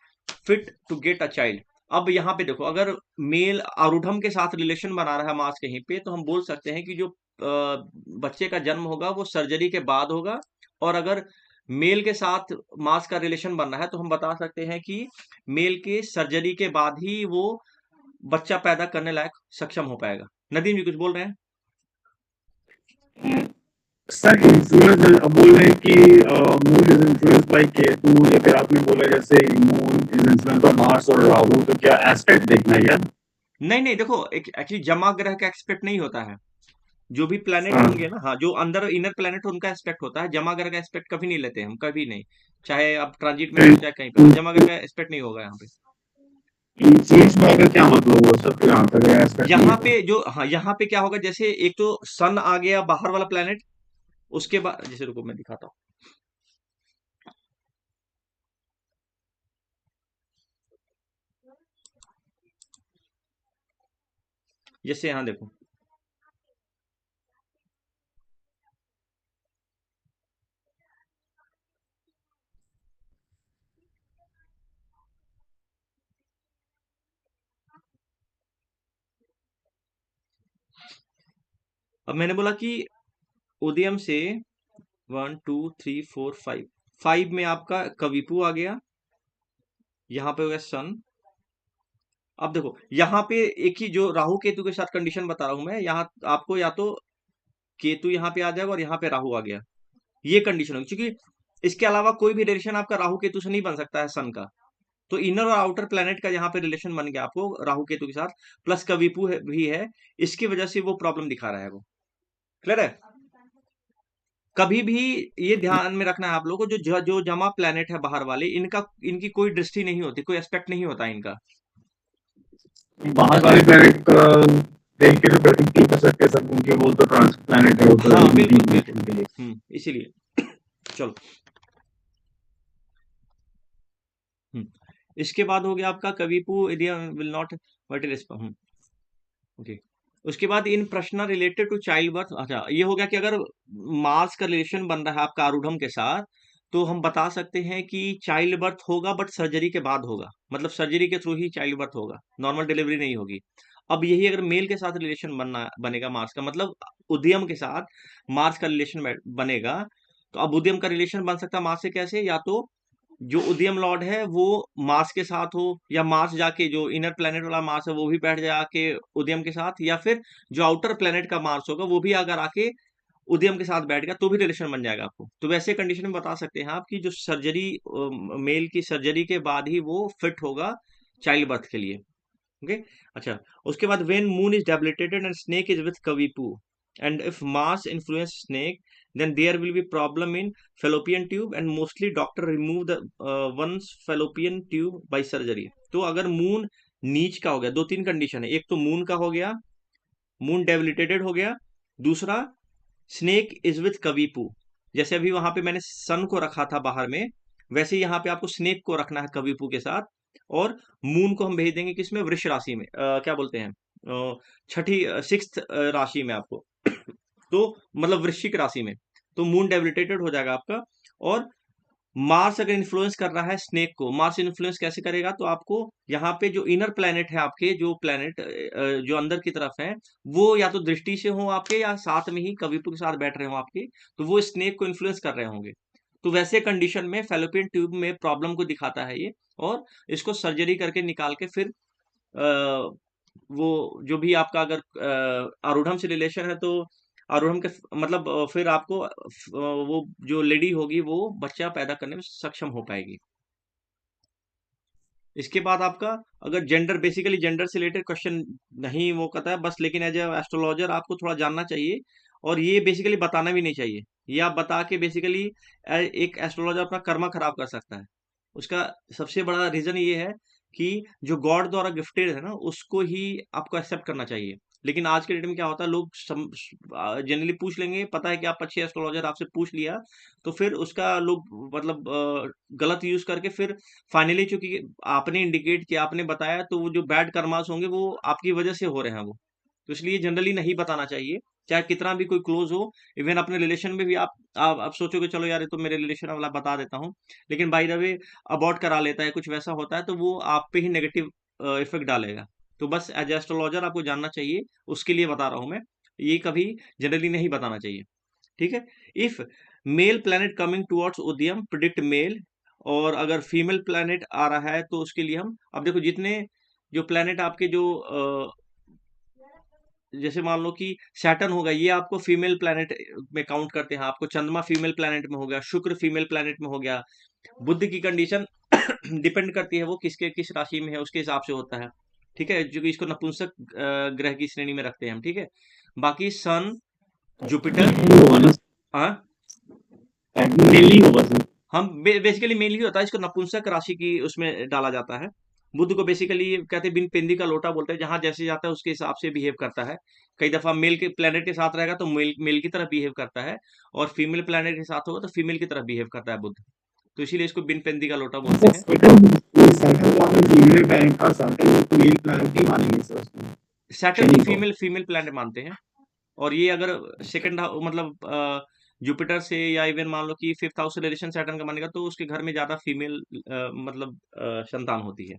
fit to get a child. अब यहाँ पे देखो, अगर मेल आरूढ़म के साथ रिलेशन बना रहा है मास कहीं पे, तो हम बोल सकते हैं कि जो बच्चे का जन्म होगा वो सर्जरी के बाद होगा। और अगर मेल के साथ मास का रिलेशन बन रहा है तो हम बता सकते हैं कि मेल के सर्जरी के बाद ही वो बच्चा पैदा करने लायक सक्षम हो पाएगा। नदीम जी कुछ बोल रहे हैं? सर इन्फ्लुएंस अब बोल रहे हैं कि moon is influence by Ketu, या फिर आपने बोला जैसे moon is influence by Mars और राहु, तो क्या एस्पेक्ट देखना है यार? नहीं देखो, एक्चुअली जमा ग्रह का एक्सपेक्ट नहीं होता है। जो भी प्लेनेट हाँ, होंगे ना, हाँ, जो अंदर इनर प्लेनेट उनका एस्पेक्ट होता है, जमा ग्रह का एस्पेक्ट कभी नहीं लेते हम, कभी नहीं। चाहे आप ट्रांजिट में हो चाहे कहीं पे, जमा ग्रह का एस्पेक्ट नहीं होगा यहाँ पे। इन्फ्लुएंस का क्या मतलब हुआ सर? फिर यहाँ तक एस्पेक्ट नहीं यहाँ है पे जो, हाँ, यहाँ पे क्या होगा, जैसे एक तो सन आ गया बाहर वाला प्लेनेट, उसके बाद जैसे, रुको मैं दिखाता हूँ। जैसे यहाँ देखो, अब मैंने बोला कि उदयम से 1 2 3 4 5 5 में आपका कविपु आ गया, यहाँ पे हो गया सन। अब देखो, यहाँ पे एक ही जो राहु केतु के साथ कंडीशन बता रहा हूं मैं, यहाँ आपको या तो केतु यहाँ पे आ जाएगा और यहाँ पे राहु आ गया, ये कंडीशन होगी, क्योंकि इसके अलावा कोई भी रिलेशन आपका राहु केतु से नहीं बन सकता है सन का। तो इनर और आउटर प्लेनेट का यहाँ पे रिलेशन बन गया आपको राहु केतु के साथ, प्लस कविपु भी है, इसकी वजह से वो प्रॉब्लम दिखा रहा है वो। क्लियर है? कभी भी ये ध्यान में रखना है आप लोगों को, जो जमा प्लेनेट है बाहर वाले, इनकी कोई दृष्टि नहीं होती, कोई एस्पेक्ट नहीं होता इनका। बाहर वाले प्लेनेट का देख के तो प्रेडिक्ट नहीं कर सकते सब, क्योंकि वो तो ट्रांस प्लैनेट है, वो तो हाँ, बिल्कुल इनके बिल्कुल। लिए। इसीलिए चलो। इसके बाद हो गया आपका कविपु एरिया विल नॉट वर्टिल। ओके। उसके बाद इन प्रश्न रिलेटेड टू चाइल्ड बर्थ। अच्छा, ये हो गया कि अगर मास का रिलेशन बन रहा है आपका आरूढ़म के साथ, तो हम बता सकते हैं कि चाइल्ड बर्थ होगा, बट सर्जरी के बाद होगा, मतलब सर्जरी के थ्रू ही चाइल्ड बर्थ होगा, नॉर्मल डिलीवरी नहीं होगी। अब यही अगर मेल के साथ रिलेशन बनना बनेगा मार्स का, मतलब उद्यम के साथ मार्स का रिलेशन बनेगा, तो अब उद्यम का रिलेशन बन सकता है मार्स से कैसे? या तो जो उदयम लॉर्ड है वो मार्स के साथ हो, या मार्स जाके जो इनर प्लेनेट वाला मार्स है वो भी बैठ जाके उदयम के साथ, या फिर जो आउटर प्लेनेट का मार्स होगा वो भी अगर आके उदयम के साथ बैठ गया तो भी रिलेशन बन जाएगा आपको। तो वैसे कंडीशन में बता सकते हैं आप कि जो सर्जरी, मेल की सर्जरी के बाद ही वो फिट होगा चाइल्ड बर्थ के लिए। ओके। अच्छा, उसके बाद when moon is debilitated and snake is with कविपू and if mars influence snake, then there will be problem in fallopian tube and mostly doctor remove the one's fallopian tube by surgery। तो अगर मून नीच का हो गया, दो तीन कंडीशन है, एक तो मून का हो गया, मून डेबिलिटेटेड हो गया, दूसरा स्नेक इज विथ कविपू। जैसे अभी वहां पे मैंने सन को रखा था बाहर में, वैसे ही यहाँ पे आपको स्नेक को रखना है कविपू के साथ, और मून को हम भेज देंगे किसमें? वृष राशि में, क्या बोलते हैं, छठी सिक्स्थ राशि में आपको तो मतलब वृश्चिक राशि में। तो मून डेबिलिटेटेड हो जाएगा आपका। और मार्स अगर इन्फ्लुएंस कर रहा है स्नेक को, मार्स इन्फ्लुएंस कैसे करेगा? तो आपको यहाँ पे जो इनर प्लेनेट है आपके, जो प्लेनेट जो अंदर की तरफ है, वो या तो दृष्टि से हो आपके, या साथ में ही कविपु के साथ बैठ रहे हो आपके, तो वो स्नेक को इन्फ्लुएंस कर रहे होंगे। तो वैसे कंडीशन में फेलोपियन ट्यूब में प्रॉब्लम को दिखाता है ये, और इसको सर्जरी करके निकाल के फिर वो जो भी आपका अगर आरूढ़म से रिलेशन है, तो आरूढ़म के मतलब फिर आपको वो जो लेडी होगी वो बच्चा पैदा करने में सक्षम हो पाएगी। इसके बाद आपका अगर जेंडर, बेसिकली जेंडर से रिलेटेड क्वेश्चन नहीं वो करता है बस, लेकिन एज ए एस्ट्रोलॉजर आपको थोड़ा जानना चाहिए, और ये बेसिकली बताना भी नहीं चाहिए। ये आप बता के बेसिकली एक एस्ट्रोलॉजर अपना कर्मा खराब कर सकता है। उसका सबसे बड़ा रीजन ये है कि जो गॉड द्वारा गिफ्टेड है ना, उसको ही आपको एक्सेप्ट करना चाहिए। लेकिन आज के डेट में क्या होता है, लोग जनरली पूछ लेंगे, पता है कि आप अच्छे एस्ट्रोलॉजर, आपसे पूछ लिया, तो फिर उसका लोग मतलब गलत यूज करके फिर फाइनली, चूंकि आपने इंडिकेट किया, आपने बताया, तो वो जो बैड कर्मास होंगे वो आपकी वजह से हो रहे हैं वो। तो इसलिए जनरली नहीं बताना चाहिए, चाहे कितना भी कोई क्लोज हो। इवन अपने रिलेशन में भी आप सोचोगे चलो यार ये तो मेरे रिलेशन वाला बता देता हूँ, लेकिन बाय द वे अबॉर्ट करा लेता है, कुछ वैसा होता है, तो वो आप पे ही नेगेटिव इफेक्ट डालेगा। तो बस एज एस्ट्रोलॉजर आपको जानना चाहिए, उसके लिए बता रहा हूं मैं। ये कभी जनरली नहीं बताना चाहिए, ठीक है। If male planet coming towards उदयम प्रिडिक्ट मेल, और अगर फीमेल प्लैनेट आ रहा है तो उसके लिए हम, अब देखो जितने जो प्लैनेट आपके जो जैसे मान लो कि सैटर्न होगा, ये आपको फीमेल प्लैनेट में काउंट करते हैं, आपको चंद्रमा फीमेल प्लैनेट में हो गया, शुक्र फीमेल प्लैनेट में हो गया। बुध की कंडीशन डिपेंड करती है वो किसके किस राशि में है, उसके हिसाब से होता है, ठीक है, जो कि इसको नपुंसक ग्रह की श्रेणी में रखते हैं हम, ठीक है। बाकी सन, जुपिटर, नहीं होगा ना, हाँ, मेल नहीं होगा सर। हम बेसिकली मेल ही होता है, इसको नपुंसक राशि की उसमें डाला जाता है। बुध को बेसिकली कहते हैं बिन पेंदी का लोटा बोलते हैं, जहां जैसे जाता है उसके हिसाब से बिहेव करता है। कई दफा मेल के प्लेनेट के साथ रहेगा तो मेल मेल की तरह बिहेव करता है, और फीमेल प्लेनेट के साथ होगा तो फीमेल की तरह बिहेव करता है बुध। तो इसीलिए इसको बिन पेंदी का लोटा बोलते सर हैं। सैटर्न को आपने फीमेल प्लैनेट का, सैटर्न को मेल प्लैनेट नहीं मानेंगे सर उसमें, सैटर्न को शनि को। फीमेल फीमेल प्लेनेट मानते हैं। और ये अगर सेकंड मतलब जुपिटर से, या इवन मान लो कि फिफ्थ हाउस से रिलेशन सैटर्न का मानेगा, तो उसके घर में ज्यादा फीमेल मतलब संतान होती है।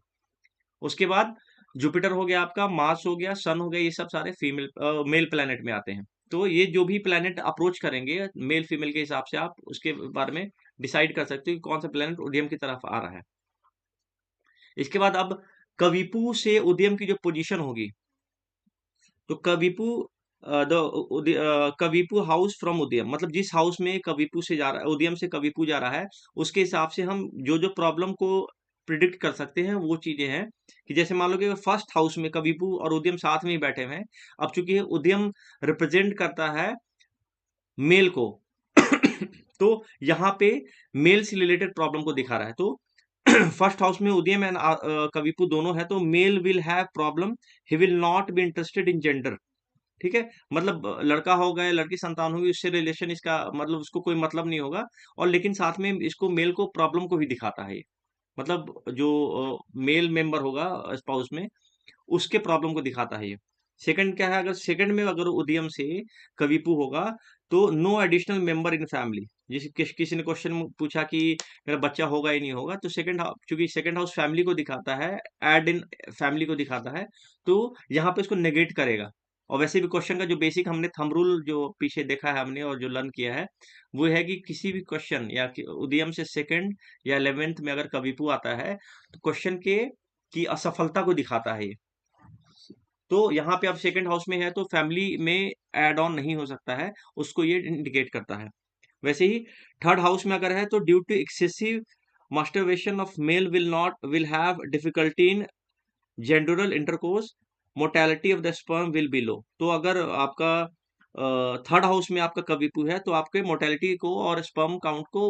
उसके बाद जुपिटर हो गया आपका, मार्स हो गया, सन हो गया, ये सब सारे फीमेल मेल प्लेनेट में आते हैं। तो ये जो भी प्लेनेट अप्रोच करेंगे मेल फीमेल के हिसाब से, आप उसके बारे में डिसाइड कर सकते हो कि कौन सा प्लेनेट उदयम की तरफ आ रहा है। इसके बाद अब कविपु से उदयम की जो पोजीशन होगी, तो कविपु कविपु हाउस फ्रॉम उदयम, मतलब जिस हाउस में कविपु से जा रहा है, उदयम से कविपु जा रहा है, उसके हिसाब से हम जो जो प्रॉब्लम को प्रिडिक्ट कर सकते हैं वो चीजें हैं कि जैसे मान लो कि फर्स्ट हाउस में कविपु और उदयम साथ में ही बैठे हुए हैं। अब चूंकि उदयम रिप्रेजेंट करता है मेल को तो यहाँ पे मेल से रिलेटेड प्रॉब्लम को दिखा रहा है। तो फर्स्ट हाउस में उदयम एंड कविपु दोनों है, तो male will have problem, he will not be interested in gender. ठीक है, मतलब लड़का हो गया लड़की संतान होगी, उससे रिलेशन इसका मतलब उसको कोई मतलब नहीं होगा। और लेकिन साथ में इसको मेल को प्रॉब्लम को भी दिखाता है ये। मतलब जो मेल मेंबर होगा स्पाउस में, उसके प्रॉब्लम को दिखाता है ये। सेकंड क्या है, अगर सेकंड में अगर उदयम से कविपु होगा, तो no additional member in family. जैसे किसी ने क्वेश्चन पूछा कि मेरा बच्चा होगा ही नहीं होगा, तो सेकंड हाउस, चूंकि सेकंड हाउस फैमिली को दिखाता है, एड इन फैमिली को दिखाता है, तो यहाँ पे इसको नेगेट करेगा। और वैसे भी क्वेश्चन का जो बेसिक हमने थंब रूल जो पीछे देखा है हमने और जो लर्न किया है, वो है कि किसी भी क्वेश्चन या उदयम से सेकंड या 11th में अगर कविपु आता है, तो क्वेश्चन के की असफलता को दिखाता है ये। तो यहाँ पे अब सेकंड हाउस में है, तो फैमिली में ऐड ऑन नहीं हो सकता है, उसको ये इंडिकेट करता है। वैसे ही थर्ड हाउस में अगर है, तो due to excessive masturbation of male will have difficulty in general intercourse, mortality of the sperm will be low. तो अगर आपका थर्ड हाउस में आपका कविपु है, तो आपके मोर्टेलिटी को और स्पर्म काउंट को,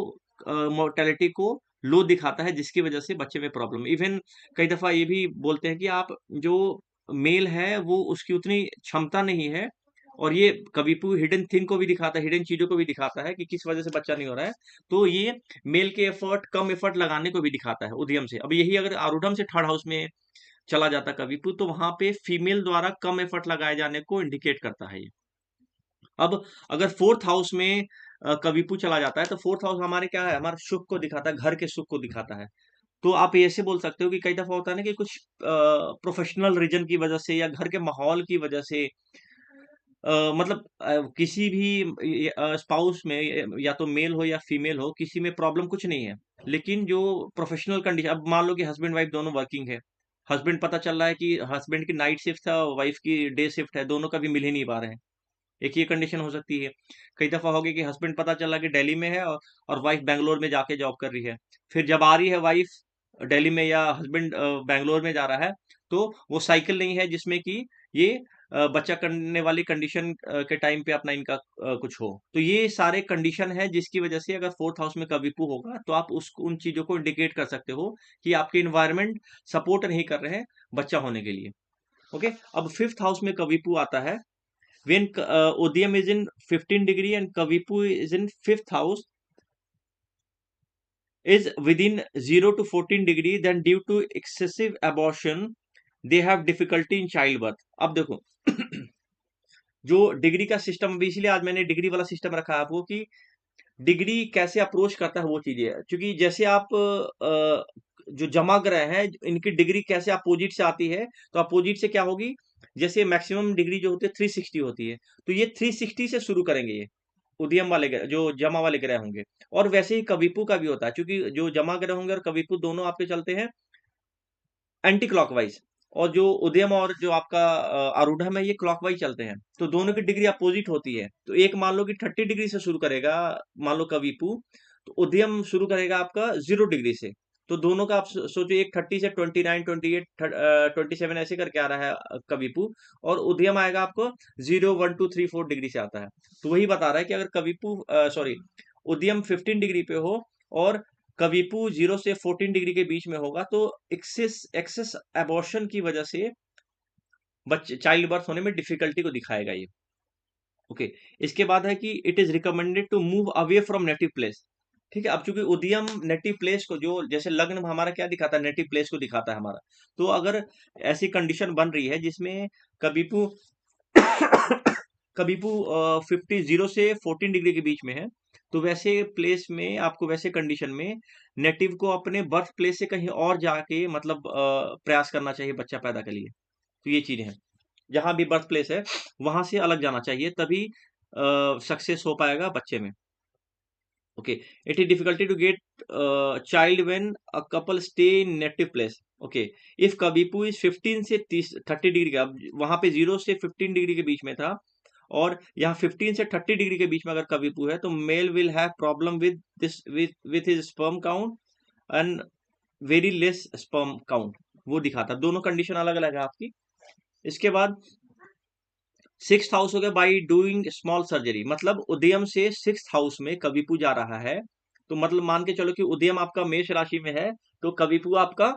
मोर्टेलिटी को लो दिखाता है, जिसकी वजह से बच्चे में प्रॉब्लम। इवन कई दफा ये भी बोलते हैं कि आप जो मेल है वो उसकी उतनी क्षमता नहीं है, और ये कविपु हिडन थिंग को भी दिखाता है, हिडन चीजों को भी दिखाता है कि किस वजह से बच्चा नहीं हो रहा है। तो ये मेल के एफर्ट, कम एफर्ट लगाने को भी दिखाता है उद्यम से। अब यही अगर आरूढ़म से थर्ड हाउस में चला जाता कविपु, तो वहां पे फीमेल द्वारा कम एफर्ट लगाए जाने को इंडिकेट करता है ये। अब अगर फोर्थ हाउस में कविपु चला जाता है, तो फोर्थ हाउस हमारे क्या है, हमारे सुख को दिखाता है, घर के सुख को दिखाता है। तो आप ऐसे बोल सकते हो कि कई दफा होता है ना कि कुछ प्रोफेशनल रीजन की वजह से या घर के माहौल की वजह से, मतलब किसी भी स्पाउस में, या तो मेल हो या फीमेल हो, किसी में प्रॉब्लम कुछ नहीं है, लेकिन जो प्रोफेशनल कंडीशन, अब मान लो कि हस्बैंड वाइफ दोनों वर्किंग है, हस्बैंड पता चल रहा है कि हस्बैंड की नाइट शिफ्ट है और वाइफ की डे शिफ्ट है, दोनों कभी मिल ही नहीं पा रहे हैं। एक ये कंडीशन हो सकती है। कई दफा हो गया कि हस्बैंड पता चला कि दिल्ली में है, और वाइफ बैंगलोर में जाके जॉब कर रही है। फिर जब आ रही है वाइफ दिल्ली में, या हस्बैंड बैंगलोर में जा रहा है, तो वो साइकिल नहीं है जिसमें कि ये बच्चा करने वाली कंडीशन के टाइम पे अपना इनका कुछ हो। तो ये सारे कंडीशन है जिसकी वजह से अगर फोर्थ हाउस में कविपु होगा, तो आप उस उन चीजों को इंडिकेट कर सकते हो कि आपके इन्वायरमेंट सपोर्ट नहीं कर रहे हैं बच्चा होने के लिए। ओके, अब फिफ्थ हाउस में कविपु आता है। When Udyam is in 15 degree and Kavipu is in fifth house, is within 0 to 14 degree, then due to excessive abortion they have difficulty in childbirth। अब देखो जो डिग्री का सिस्टम, अभी इसलिए आज मैंने डिग्री वाला सिस्टम रखा है आपको, कि डिग्री कैसे अप्रोच करता है वो चीजें है। क्योंकि जैसे आप जो जमा ग्रह हैं, इनकी डिग्री कैसे अपोजिट से आती है, तो अपोजिट से क्या होगी, जैसे मैक्सिमम डिग्री जो होती है 360 होती है, तो ये 360 से शुरू करेंगे ये उदयम वाले ग्रह, जो जमा वाले ग्रह होंगे। और वैसे ही कविपु का भी होता है, क्योंकि जो जमा ग्रह होंगे और कविपु दोनों आपके चलते हैं एंटी क्लॉकवाइज, और जो उदयम और जो आपका आरूढ़ में, ये क्लॉकवाइज चलते हैं, तो दोनों की डिग्री अपोजिट होती है। तो एक मान लो कि 30 डिग्री से शुरू करेगा, मान लो कविपु, तो उदयम शुरू करेगा आपका 0 डिग्री से। तो दोनों का आप सोचो, एक 30 से 29, 28, 27 ऐसे करके आ रहा है कविपु, और उदयम आएगा आपको 0, 1, 2, 3, 4 डिग्री से आता है। तो वही बता रहा है कि अगर कविपु, सॉरी, उदयम 15 डिग्री पे हो और कविपु 0 से 14 डिग्री के बीच में होगा, तो एक्सेस एक्सेस एबॉर्शन की वजह से बच्चे चाइल्ड बर्थ होने में डिफिकल्टी को दिखाएगा ये। ओके, इसके बाद है कि it is recommended to move away from native place. ठीक है, अब चूंकि उदयम नेटिव प्लेस को, जो जैसे लग्न में हमारा क्या दिखाता है, नेटिव प्लेस को दिखाता है हमारा। तो अगर ऐसी कंडीशन बन रही है जिसमें कविपु कविपु 50 से 14 डिग्री के बीच में है, तो वैसे प्लेस में आपको, वैसे कंडीशन में नेटिव को अपने बर्थ प्लेस से कहीं और जाके, मतलब प्रयास करना चाहिए बच्चा पैदा के लिए। तो ये चीजें हैं, जहां भी बर्थ प्लेस है वहां से अलग जाना चाहिए, तभी सक्सेस हो पाएगा बच्चे में। Okay, it is difficulty to get child when a couple stay in native place. Okay, if कविपु इज 15 से 30 डिग्री का, वहां पे 0 से 15 डिग्री के बीच में था, और यहाँ 15 से 30 डिग्री के बीच में अगर कविपु है, तो male will have problem with this, with his sperm count and very less sperm count, वो दिखाता है। दोनों कंडीशन अलग अलग है आपकी। इसके बाद सिक्स हाउस हो गया, बाई डूइंग स्मॉल सर्जरी, मतलब उदयम से सिक्स हाउस में कविपु जा रहा है। तो मतलब मान के चलो कि उदयम आपका मेष राशि में है, तो कविपु आपका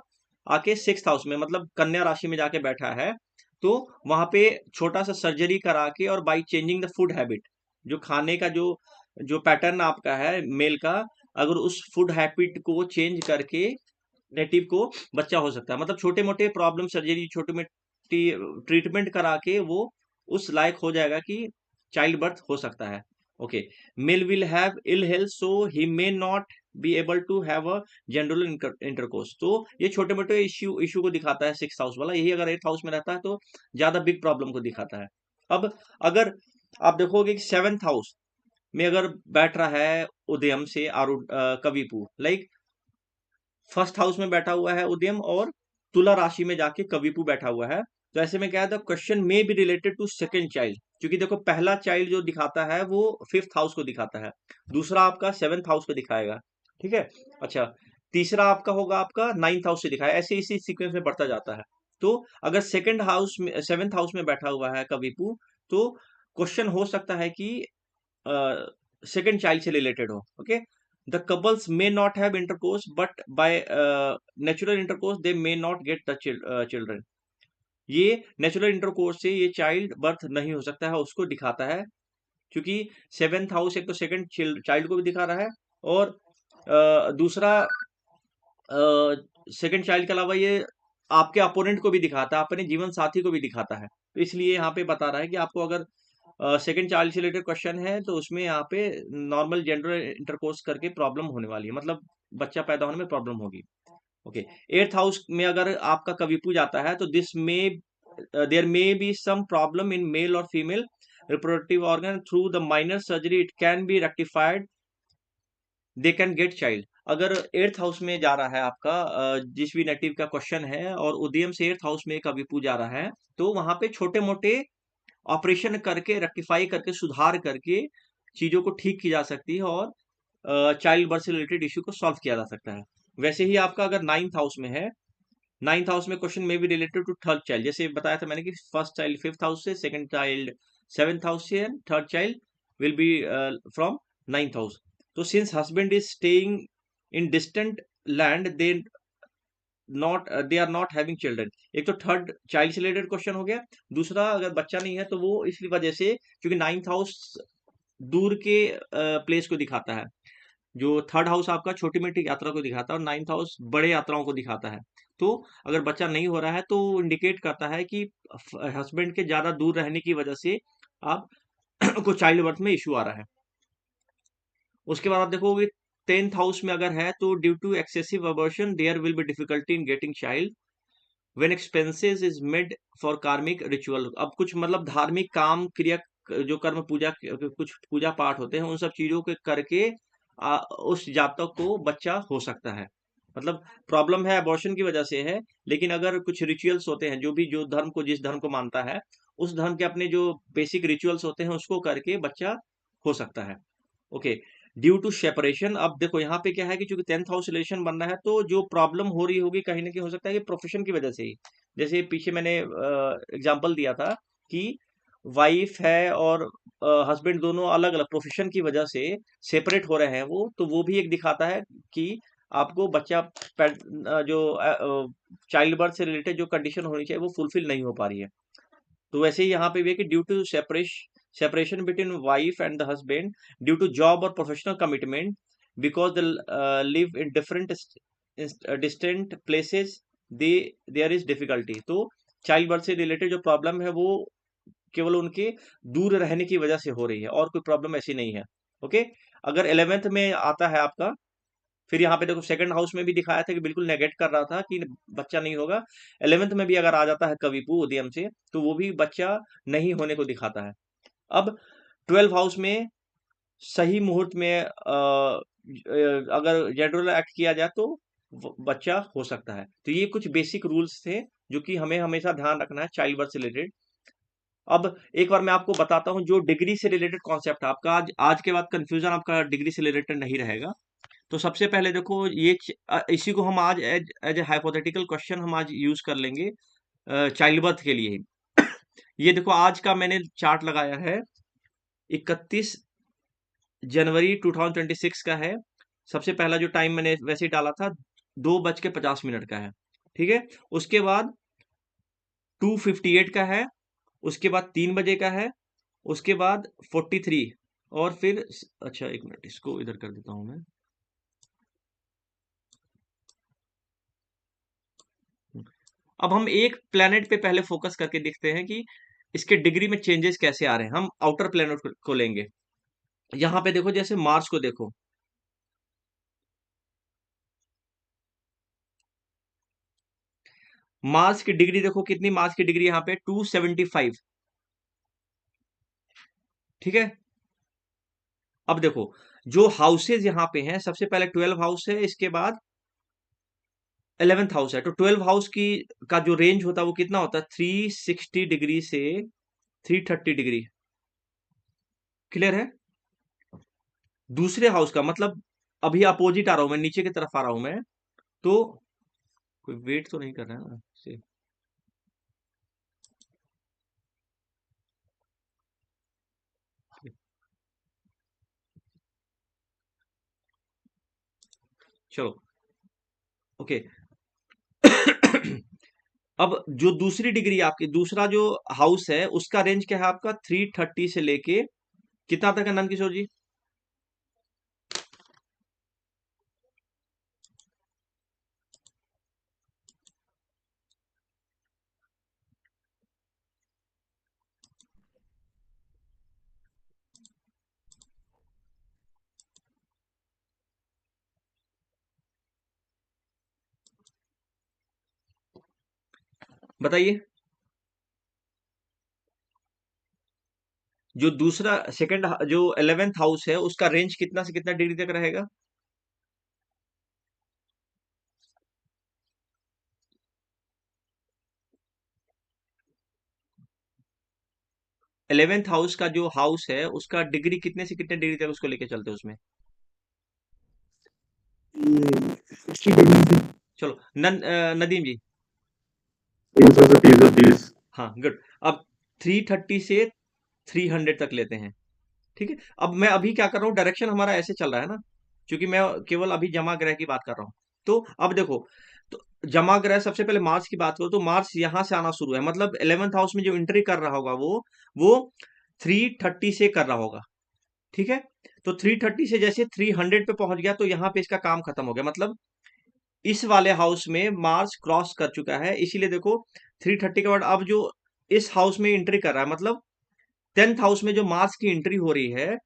आके सिक्स हाउस में, मतलब कन्या राशि में जाके बैठा है। तो वहां पे छोटा सा सर्जरी करा के और by changing the food habit, जो खाने का जो जो पैटर्न आपका है मेल का, अगर उस फूड हैबिट को चेंज करके नेटिव को बच्चा हो सकता है। मतलब छोटे मोटे प्रॉब्लम सर्जरी, छोटे मोटी ट्रीटमेंट करा के वो उस लायक हो जाएगा कि चाइल्ड बर्थ हो सकता है। Okay, male will have ill health so he may not be able to have a general intercourse. तो ये छोटे मोटे इश्यू को दिखाता है सिक्स हाउस वाला। यही अगर एट्थ हाउस में रहता है तो ज्यादा बिग प्रॉब्लम को दिखाता है। अब अगर आप देखोगे कि सेवेंथ हाउस में अगर बैठ रहा है उदयम से कविपु, लाइक फर्स्ट हाउस में बैठा हुआ है उद्यम और तुला राशि में जाके कविपु बैठा हुआ है, तो ऐसे में क्या है, the question may be related to second child. क्योंकि देखो पहला चाइल्ड जो दिखाता है वो फिफ्थ हाउस को दिखाता है, दूसरा आपका सेवेंथ हाउस को दिखाएगा। ठीक है। अच्छा, तीसरा आपका होगा आपका नाइन्थ हाउस से दिखाया, ऐसे इसी सीक्वेंस में बढ़ता जाता है। तो अगर सेकंड हाउस में सेवेंथ हाउस में बैठा हुआ है कविपु, तो क्वेश्चन हो सकता है कि सेकंड चाइल्ड से रिलेटेड हो। Okay, the couples may not have intercourse but by natural intercourse they may not get the children. ये नेचुरल इंटरकोर्स से ये चाइल्ड बर्थ नहीं हो सकता है, उसको दिखाता है। क्योंकि सेवेंथ हाउस एक तो सेकंड चाइल्ड को भी दिखा रहा है, और दूसरा सेकंड चाइल्ड के अलावा ये आपके अपोनेंट को भी दिखाता है, अपने जीवन साथी को भी दिखाता है। तो इसलिए यहाँ पे बता रहा है कि आपको अगर सेकंड चाइल्ड से रिलेटेड क्वेश्चन है तो उसमें यहाँ पे नॉर्मल जेंडर इंटरकोर्स करके प्रॉब्लम होने वाली है, मतलब बच्चा पैदा होने में प्रॉब्लम होगी। ओके, एट्थ हाउस में अगर आपका कविपु जाता है तो this may there may be some problem in male और female reproductive organ through the minor surgery it can be rectified, they can get child. अगर एट्थ हाउस में जा रहा है आपका जिस भी नेटिव का क्वेश्चन है और उदयम से एट्थ हाउस में कविपु जा रहा है, तो वहां पे छोटे मोटे ऑपरेशन करके रेक्टिफाई करके सुधार करके चीजों को ठीक की जा सकती है और चाइल्ड बर्थ से रिलेटेड इश्यू को सॉल्व किया जा सकता है। वैसे ही आपका अगर नाइन्थ हाउस में है, नाइन्थ हाउस में क्वेश्चन में भी रिलेटेड टू थर्ड चाइल्ड, जैसे बताया था मैंने कि फर्स्ट चाइल्ड फिफ्थ हाउस से, सेकंड चाइल्ड सेवेंथ हाउस से, and third child will be from ninth house. तो since husband is staying in distant land they not they are not having children. एक तो थर्ड चाइल्ड से रिलेटेड क्वेश्चन हो गया, दूसरा अगर बच्चा नहीं है तो वो इसलिए वजह से क्योंकि नाइन्थ हाउस दूर के प्लेस को दिखाता है, जो थर्ड हाउस आपका छोटी मोटी यात्रा को दिखाता है और नाइन्थ हाउस बड़े यात्राओं को दिखाता है। तो अगर बच्चा नहीं हो रहा है तो इंडिकेट करता है कि हस्बैंड के ज्यादा दूर रहने की वजह से आप को चाइल्ड बर्थ में इश्यू आ रहा है। उसके बाद आप देखोगे टेंथ हाउस में अगर है तो due to excessive abortion there will be difficulty in getting child when expenses is made for karmic ritual. अब कुछ मतलब धार्मिक काम क्रिया, जो कर्म पूजा कुछ पूजा पाठ होते हैं उन सब चीजों के करके उस जातक को बच्चा हो सकता है। मतलब प्रॉब्लम है अबॉर्शन की वजह से है, लेकिन अगर कुछ रिचुअल्स होते हैं, जो भी जो धर्म को जिस धर्म को मानता है उस धर्म के अपने जो बेसिक रिचुअल्स होते हैं उसको करके बच्चा हो सकता है। Okay, due to separation. अब देखो यहाँ पे क्या है कि चूंकि टेंथ हाउस रिलेशन बन रहा है तो जो प्रॉब्लम हो रही होगी कहीं ना कहीं हो सकता है कि प्रोफेशन की वजह से ही। जैसे पीछे मैंने एग्जांपल दिया था कि वाइफ है और हस्बैंड दोनों अलग अलग प्रोफेशन की वजह से सेपरेट हो रहे हैं, वो तो भी एक दिखाता है कि आपको बच्चा जो चाइल्ड बर्थ से रिलेटेड जो कंडीशन होनी चाहिए वो फुलफिल नहीं हो पा रही है। तो वैसे ही यहाँ पे भी है कि due to separation between wife and the husband due to job और professional commitment because they live in different distant places, they there is difficulty. तो चाइल्ड बर्थ से रिलेटेड जो प्रॉब्लम है वो केवल उनके दूर रहने की वजह से हो रही है और कोई प्रॉब्लम ऐसी नहीं है। ओके, अगर 11th में आता है आपका, फिर यहाँ पे देखो सेकंड हाउस में भी दिखाया था कि बिल्कुल नेगेट कर रहा था कि बच्चा नहीं होगा। 11th में भी अगर आ जाता है कविपु उदयम से तो वो भी बच्चा नहीं होने को दिखाता है। अब 12 हाउस में सही मुहूर्त में अगर जेंडरल एक्ट किया जाए तो बच्चा हो सकता है। तो ये कुछ बेसिक रूल्स थे जो कि हमें हमेशा ध्यान रखना है चाइल्ड बर्थ से रिलेटेड। अब एक बार मैं आपको बताता हूँ जो डिग्री से रिलेटेड कॉन्सेप्ट है आपका, आज आज के बाद कंफ्यूजन आपका डिग्री से रिलेटेड नहीं रहेगा। तो सबसे पहले देखो इसी को हम आज as as a hypothetical question हम आज यूज कर लेंगे चाइल्ड बर्थ के लिए। ये देखो आज का मैंने चार्ट लगाया है, 31 जनवरी 2026 का है। सबसे पहला जो टाइम मैंने वैसे ही डाला था 2:50 का है। ठीक है, उसके बाद 2:58 का है, उसके बाद 3 बजे का है, उसके बाद 43, और फिर अच्छा एक मिनट, इसको इधर कर देता हूं मैं। अब हम एक प्लेनेट पे पहले फोकस करके देखते हैं कि इसके डिग्री में चेंजेस कैसे आ रहे हैं। हम आउटर प्लेनेट को लेंगे। यहां पे देखो, जैसे मार्स को देखो, मार्स की डिग्री देखो कितनी, मार्स की डिग्री यहाँ पे 275। ठीक है। अब देखो, जो हाउसेज यहाँ पे हैं, सबसे पहले 12 हाउस है, इसके बाद 11th हाउस है। तो 12 हाउस की का जो रेंज होता है वो कितना होता है, 360 डिग्री से 330 डिग्री। क्लियर है। दूसरे हाउस का मतलब, अभी अपोजिट आ रहा हूं मैं, नीचे की तरफ आ रहा हूं मैं। तो कोई वेट तो नहीं कर रहा है ना से। चलो, ओके। अब जो दूसरी डिग्री आपकी, दूसरा जो हाउस है, उसका रेंज क्या है आपका, 330 से लेके कितना तक है नंद किशोर जी? बताइए। जो दूसरा सेकंड जो 11th हाउस है, उसका रेंज कितना से कितना डिग्री तक रहेगा? 11th हाउस का जो हाउस है, उसका डिग्री कितने से कितने डिग्री तक उसको लेके चलते हैं उसमें? 60 डिग्री से चलो, नदीम जी। 330। हाँ, गुड। अब 330 से 300 तक लेते हैं। ठीक है। अब मैं अभी क्या कर रहा हूँ, डायरेक्शन हमारा ऐसे चल रहा है ना, क्योंकि मैं केवल अभी जमा ग्रह की बात कर रहा हूँ। तो अब देखो, तो जमा ग्रह, सबसे पहले मार्स की बात करो तो मार्स यहां से आना शुरू है, मतलब 11th हाउस में जो एंट्री कर रहा होगा वो 330 से कर रहा होगा। ठीक है। तो 330 से जैसे 300 पे पहुंच गया, तो यहाँ पे इसका काम खत्म हो गया, मतलब इस वाले हाउस में मार्स क्रॉस कर चुका है। इसीलिए देखो, 330 के बाद अब जो इस हाउस में एंट्री कर रहा है, मतलब 10th हाउस में जो मार्स की एंट्री हो रही है,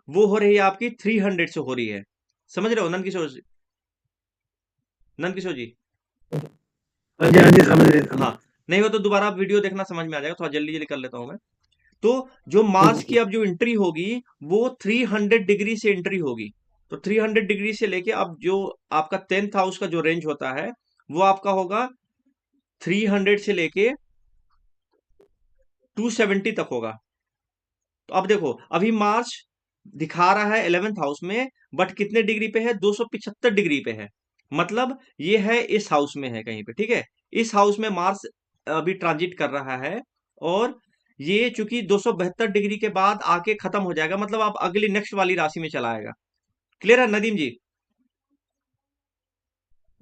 वो हो रही है आपकी 300 से हो रही है। समझ रहे हो नंद किशोर जी? हाँ जी, हाँ जी, समझ रहे हाँ। समझ नहीं हो तो दोबारा आप वीडियो देखना, समझ में आ जाएगा। थोड़ा जल्दी जल्दी कर लेता हूं मैं। तो जो मार्स की रहे। अब जो एंट्री होगी, वो 300 डिग्री से एंट्री होगी। तो 300 डिग्री से लेके अब जो आपका 10th हाउस का जो रेंज होता है, वो आपका होगा 300 से लेके 270 तक होगा। तो अब देखो, अभी मार्च दिखा रहा है 11th हाउस में, बट कितने डिग्री पे है, 275 डिग्री पे है। मतलब ये है, इस हाउस में है कहीं पे। ठीक है। इस हाउस में मार्स अभी ट्रांजिट कर रहा है, और ये चूंकि 272 डिग्री के बाद आके खत्म हो जाएगा, मतलब आप अगली नेक्स्ट वाली राशि में चला आएगा। क्लियर है नदीम जी?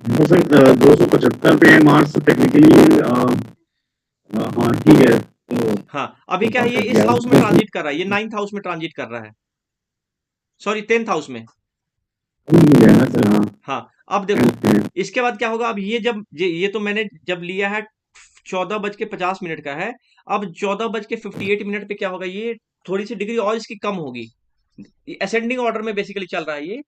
वो सर 275 पे मार्स टेक्निकली। हाँ ठीक है, हाँ, अभी तो क्या है, बात ये कर इस दिया हाउस में दोस्तों। ट्रांजिट कर रहा है, ये 9th हाउस में ट्रांजिट कर रहा है, सॉरी 10th हाउस में। ठीक है ना सर, हाँ। हाँ। अब देखो, ओके। इसके बाद क्या होगा, अब ये जब ये तो मैंने जब लिया है 14:50 का है। अब 14:58 पे क्या होगा, ये थोड़ी सी डिग्री और इसकी कम होगी। असेंडिंग ऑर्डर में बेसिकली चल रहा है ये।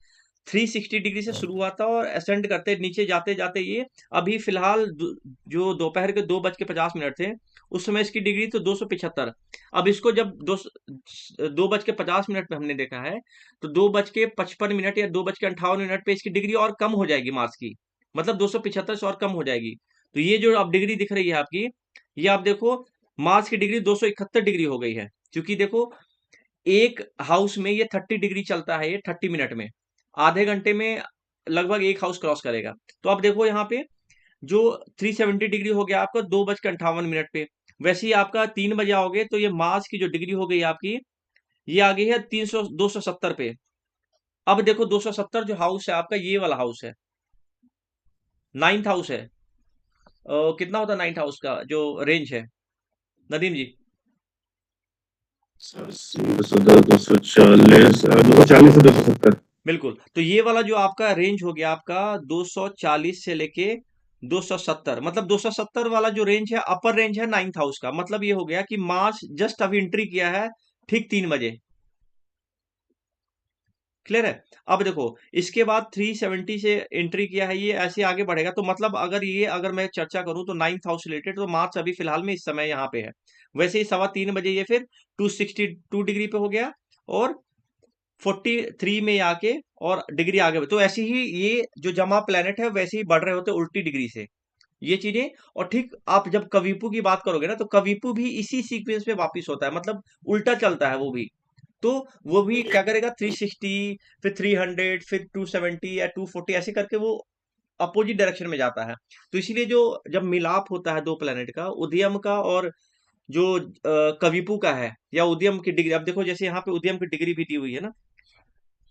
360 डिग्री से शुरू हुआ था, और असेंड करते नीचे जाते जाते ये अभी फिलहाल जो दोपहर के 2:50 थे, उस समय इसकी डिग्री तो 275। अब इसको जब 2:50 पे हमने देखा है, तो 2:55 या 2:58 पे इसकी डिग्री और कम हो जाएगी मार्स की, मतलब 275 से और कम हो जाएगी। तो ये जो अब डिग्री दिख रही है आपकी, ये आप देखो, मार्स की डिग्री 271 डिग्री हो गई है। क्योंकि देखो, एक हाउस में ये 30 डिग्री चलता है, ये 30 मिनट में, आधे घंटे में लगभग एक हाउस क्रॉस करेगा। तो आप देखो यहाँ पे, जो 370 डिग्री हो गया आपका 2:58 पे। वैसे ही आपका 3 बजे आओगे, तो ये मार्स की जो डिग्री हो गई आपकी, ये आ गई है 270 पे। अब देखो, 270 जो हाउस है आपका, ये वाला हाउस है, 9th हाउस है। कितना होता है 9th हाउस का जो रेंज है? नदीम जी। 240, 240 से 270। बिल्कुल, तो ये वाला जो आपका रेंज हो गया आपका 240 से लेके 270, मतलब 270 वाला जो रेंज है अपर रेंज है 9th हाउस का। मतलब ये हो गया कि मार्च जस्ट अभी एंट्री किया है ठीक 3 बजे। क्लियर है। अब देखो इसके बाद 370 से एंट्री किया है, ये ऐसे आगे बढ़ेगा। तो मतलब अगर मैं चर्चा करूं तो 9th हाउस रिलेटेड, तो मार्च अभी फिलहाल में इस समय यहाँ पे है। वैसे ही 3:15 बजे ये फिर 262 डिग्री पे हो गया, और 43 में आके और डिग्री आगे तो ऐसे ही ये जो जमा प्लेनेट है वैसे ही बढ़ रहे होते हैं उल्टी डिग्री से, ये चीजें। और ठीक आप जब कविपु की बात करोगे ना, तो कविपु भी इसी सीक्वेंस पे वापिस होता है, मतलब उल्टा चलता है वो भी। तो वो भी क्या करेगा, 360, फिर 300, फिर 270 या 240, ऐसे करके वो अपोजिट डायरेक्शन में जाता है। तो इसीलिए जो जब मिलाप होता है दो प्लेनेट का, उदयम का और जो कविपु का है, या उदयम की डिग्री, अब देखो जैसे यहाँ पे उदयम की डिग्री भी दी हुई है ना।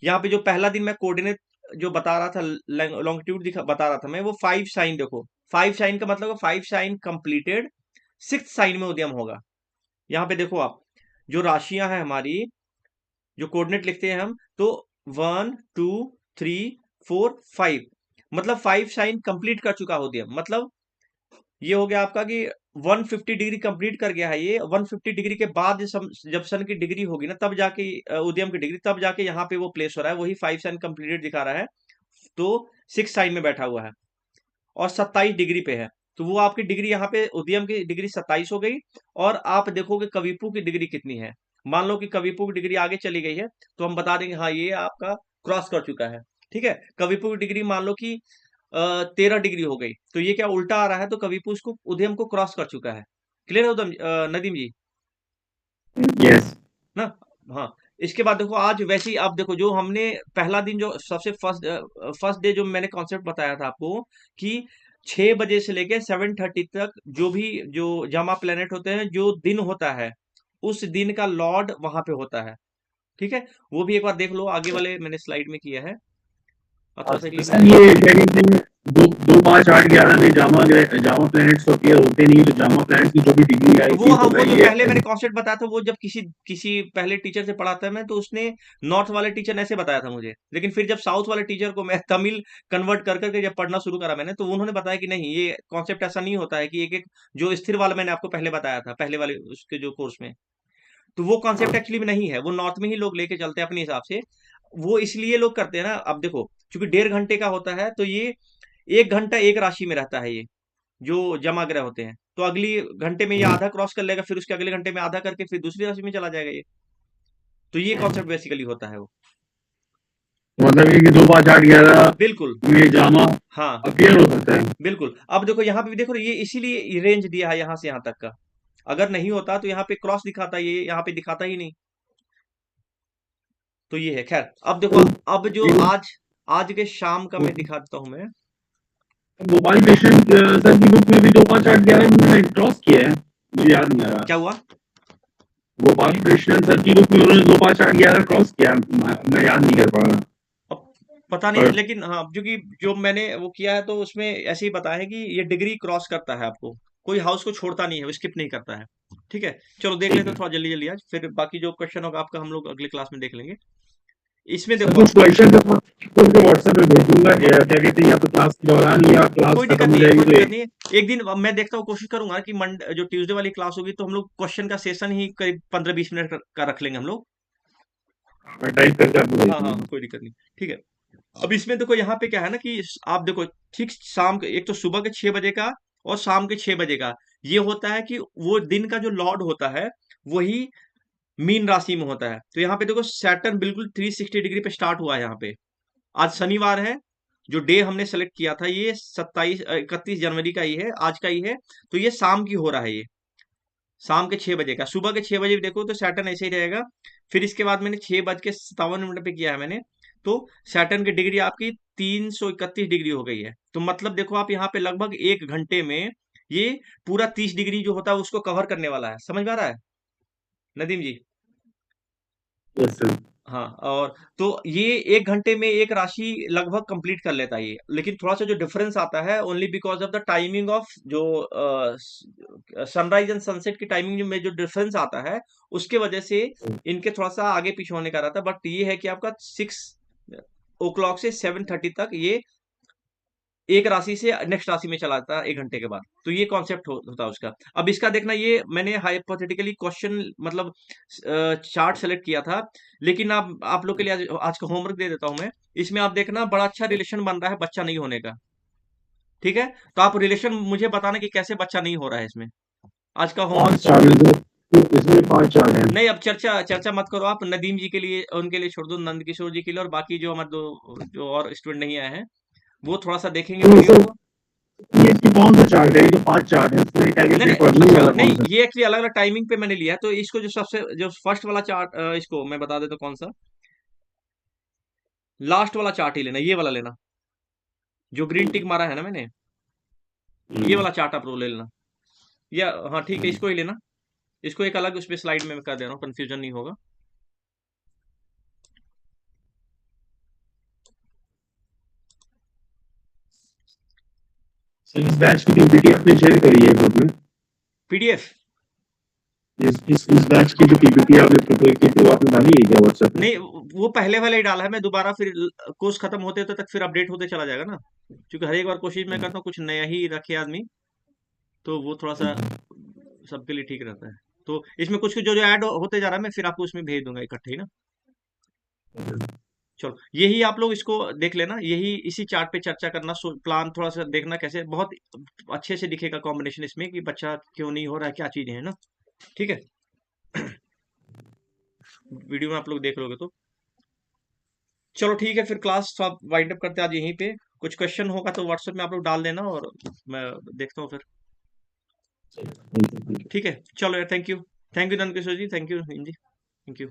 यहाँ पे जो पहला दिन मैं कोऑर्डिनेट जो बता रहा था, लॉन्गिट्यूड दिखा बता रहा था मैं, वो 5 साइन देखो। 5 साइन का मतलब 5 साइन कंप्लीटेड, 6th साइन में उदयम होगा। यहाँ पे देखो आप, जो राशियां हैं हमारी, जो कोऑर्डिनेट लिखते हैं हम, तो 1 2 3 4 5, मतलब 5 साइन कंप्लीट कर चुका उदयम। मतलब ये हो गया आपका कि 150 डिग्री कंप्लीट कर गया है ये। 150 डिग्री के बाद जब सन की डिग्री होगी ना, तब जाके उदयम की डिग्री, तब जाके यहाँ पे वो प्लेस हो रहा है, वही 5 साइन कंप्लीटेड दिखा रहा है। तो 6 साइन में बैठा हुआ है और 27 डिग्री पे है। तो वो आपकी डिग्री यहाँ पे उदयम की डिग्री 27 हो गई। और आप देखोगे कविपु की डिग्री कितनी है। मान लो कि कविपु की डिग्री आगे चली गई है, तो हम बता देंगे हाँ ये आपका क्रॉस कर चुका है। ठीक है, कविपु की डिग्री मान लो कि 13 डिग्री हो गई, तो ये क्या उल्टा आ रहा है, तो कविपु उसको उदयम को क्रॉस कर चुका है। क्लियर है नदीम जी यस। ना। हाँ, इसके बाद देखो आज वैसे ही, आप देखो जो हमने पहला दिन जो सबसे फर्स्ट डे जो मैंने कॉन्सेप्ट बताया था आपको, कि 6 बजे से लेके 7:30 तक जो भी जो जामा प्लेनेट होते हैं, जो दिन होता है उस दिन का लॉर्ड वहां पे होता है। ठीक है, वो भी एक बार देख लो, आगे वाले मैंने स्लाइड में किया है, और थोड़ा सा क्लिक में सर देख लो। ये क्या कहते हैं, 2 5 8 11 में जामा प्लैनेट्स अपीयर होते नहीं, तो जामा प्लैनेट्स की जो भी डिग्री तो आई वो, थी, हाँ, तो वो मैं जो ये पहले मैंने कॉन्सेप्ट बताया था, वो जब किसी किसी पहले टीचर से पढ़ा था मैं, तो उसने नॉर्थ वाले टीचर ने ऐसे बताया था मुझे। लेकिन फिर जब साउथ वाले टीचर को मैं तमिल कन्वर्ट कर करके जब पढ़ना शुरू करा मैंने, तो उन्होंने बताया कि नहीं, ये कॉन्सेप्ट ऐसा नहीं होता है कि एक एक जो स्थिर वाला मैंने आपको पहले बताया था, पहले वाले उसके जो कोर्स में, तो वो कॉन्सेप्ट एक्चुअली में नहीं है। वो नॉर्थ में ही लोग लेके चलते हैं अपने हिसाब से। वो इसलिए लोग करते हैं ना, अब देखो चूंकि 1.5 घंटे का होता है, तो ये 1 घंटा एक राशि में रहता है, ये जो जमा ग्रह होते हैं। तो अगली घंटे में ये आधा क्रॉस कर लेगा, फिर उसके अगले घंटे में आधा करके फिर दूसरी राशि में चला जाएगा ये। तो ये कॉन्सेप्ट बेसिकली होता है वो। मतलब ये कि 2 5 8 11 बिल्कुल। में जामा हाँ, अपीयर हो सकता है। बिल्कुल। अब देखो यहाँ पे भी देखो, ये इसीलिए रेंज दिया है यहाँ से यहाँ तक का। अगर नहीं होता तो यहाँ पे क्रॉस दिखाता, ये यहाँ पे दिखाता ही नहीं। तो ये है। खैर, अब देखो, तो अब जो ये आज आज के शाम का मैं दिखा देता हूँ मैं। गोपाल कृष्ण सर की बुक में भी 2 5 8 11 उन्होंने क्रॉस किया है, मुझे याद नहीं आ रहा। क्या हुआ? गोपाल कृष्णन सर की बुक में उन्होंने 2 5 8 11 क्रॉस किया, मैं याद नहीं कर पा रहा। अब पता नहीं, और लेकिन हाँ, क्योंकि जो मैंने वो किया है, तो उसमें ऐसे ही बताया है कि ये डिग्री क्रॉस करता है आपको, कोई हाउस को छोड़ता नहीं है, स्किप नहीं करता है। ठीक है, चलो देख ठीक लेते हैं है थोड़ा जल्दी जल्दी आज, फिर बाकी जो क्वेश्चन होगा आपका हम लोग अगले क्लास में देख लेंगे। इसमें सर, देखो कुछ आप, क्वेश्चन आपको व्हाट्सएप पे भेजूंगा, क्या कहते हैं, या तो क्लास के दौरान या क्लास कोई दिक्कत खत्म हो नहीं है, जाएगी कोई तो दिक्कत एक नहीं है। एक दिन मैं देखता हूँ, कोशिश करूंगा कि जो ट्यूसडे वाली क्लास होगी, तो हम लोग क्वेश्चन का सेशन ही करीब 15-20 मिनट का रख लेंगे हम लोग। मैं टाइप करके आपको भेज हाँ हाँ, दूंगा। कोई दिक्कत नहीं। ठीक है, अब इसमें देखो यहाँ पे क्या है ना, कि आप देखो ठीक शाम के, एक तो सुबह के 6 बजे का और शाम के 6 बजे का, ये होता है कि वो दिन का जो लॉर्ड होता है वही मीन राशि में होता है। तो यहाँ पे देखो सैटर्न बिल्कुल 360 डिग्री पे स्टार्ट हुआ है यहाँ पे। आज शनिवार है, जो डे हमने सेलेक्ट किया था ये 31 जनवरी का ही है, आज का ही है। तो ये शाम की हो रहा है ये, शाम के 6 बजे का। सुबह के 6 बजे भी देखो तो सैटर्न ऐसे ही रहेगा। फिर इसके बाद मैंने 6:57 पे किया है मैंने, तो सैटर्न की डिग्री आपकी 331 डिग्री हो गई है। तो मतलब देखो आप यहाँ पे लगभग 1 घंटे में ये पूरा 30 डिग्री जो होता है उसको कवर करने वाला है। समझ में आ रहा है नदीम जी? Yes sir. हाँ, और तो ये 1 घंटे में एक राशि लगभग कंप्लीट कर लेता है ये, लेकिन थोड़ा सा जो डिफरेंस आता है only because of the timing of जो सनराइज एंड सनसेट की टाइमिंग में जो डिफरेंस आता है, उसके वजह से इनके थोड़ा सा आगे पीछे होने का रहता है। बट ये है कि आपका 6 o'clock से 7:30 तक ये एक राशि से नेक्स्ट राशि में चला जाता है 1 घंटे के बाद। तो ये कॉन्सेप्ट होता है उसका। अब इसका देखना, ये मैंने हाइपोथेटिकली क्वेश्चन मतलब चार्ट सेलेक्ट किया था, लेकिन आप लोग के लिए आज का होमवर्क दे देता हूं मैं। इसमें आप देखना बड़ा अच्छा रिलेशन बन रहा है बच्चा नहीं होने का। ठीक है, तो आप रिलेशन मुझे बताना कि कैसे बच्चा नहीं हो रहा है इसमें। आज का होमवर्क। 5 4 इसमें 5 4 है। नहीं, अब चर्चा चर्चा मत करो आप, नदीम जी के लिए उनके लिए छोड़ दो, नंद किशोर जी के लिए, और बाकी जो हमारे दो जो और स्टूडेंट नहीं आए हैं वो थोड़ा सा देखेंगे तो वीडियो सर को। ये इसकी कौन सा चार्ट है? ये तो 5 4 है, इसमें क्या नहीं कहते हैं, नहीं, पढ़ने अच्छा वाला नहीं, कौन सा? ये एक्चुअली अलग अलग टाइमिंग पे मैंने लिया है। तो इसको जो सबसे जो फर्स्ट वाला चार्ट, इसको मैं बता देता हूँ कौन सा। लास्ट वाला चार्ट ही लेना, ये वाला लेना, जो ग्रीन टिक मारा है ना मैंने, ये हम्म, वाला चार्ट आप रोल ले लेना। या हाँ ठीक है, हम्म। इसको ही लेना। इसको एक अलग उस पे स्लाइड में मैं कर दे रहा हूँ, कंफ्यूजन नहीं होगा। सर इस बैच की पीपीटी आपने शेयर करी है ग्रुप में? पीडीएफ? इस बैच की जो पीपीटी आपने प्रिपेयर की थी वो आपने डाली है क्या व्हाट्सएप में? नहीं, वो पहले वाला ही डाला है। मैं दोबारा फिर कोर्स खत्म होते होते तक फिर अपडेट होते चला जाएगा ना, क्योंकि हर एक बार कोशिश मैं करता हूँ कुछ नया ही रखे आदमी, तो वो थोड़ा सा सबके लिए ठीक रहता है। तो इसमें कुछ कुछ जो जो ऐड होते जा रहा है मैं फिर आपको उसमें भेज दूंगा इकट्ठे ही ना। चलो, यही आप लोग इसको देख लेना, यही इसी चार्ट पे चर्चा करना, प्लान थोड़ा सा देखना कैसे बहुत अच्छे से दिखेगा कॉम्बिनेशन इसमें कि बच्चा क्यों नहीं हो रहा है, क्या चीजें हैं ना। ठीक है। वीडियो में आप लोग देख लोगे तो चलो ठीक है, फिर क्लास सब वाइंड अप करते हैं आज यहीं पे। कुछ क्वेश्चन होगा तो व्हाट्सएप में आप लोग डाल देना और मैं देखता हूँ फिर। ठीक है, ठीक है। ठीक है, चलो यार, thank you. Thank you Nandkishore ji, thank you जी, थैंक यू।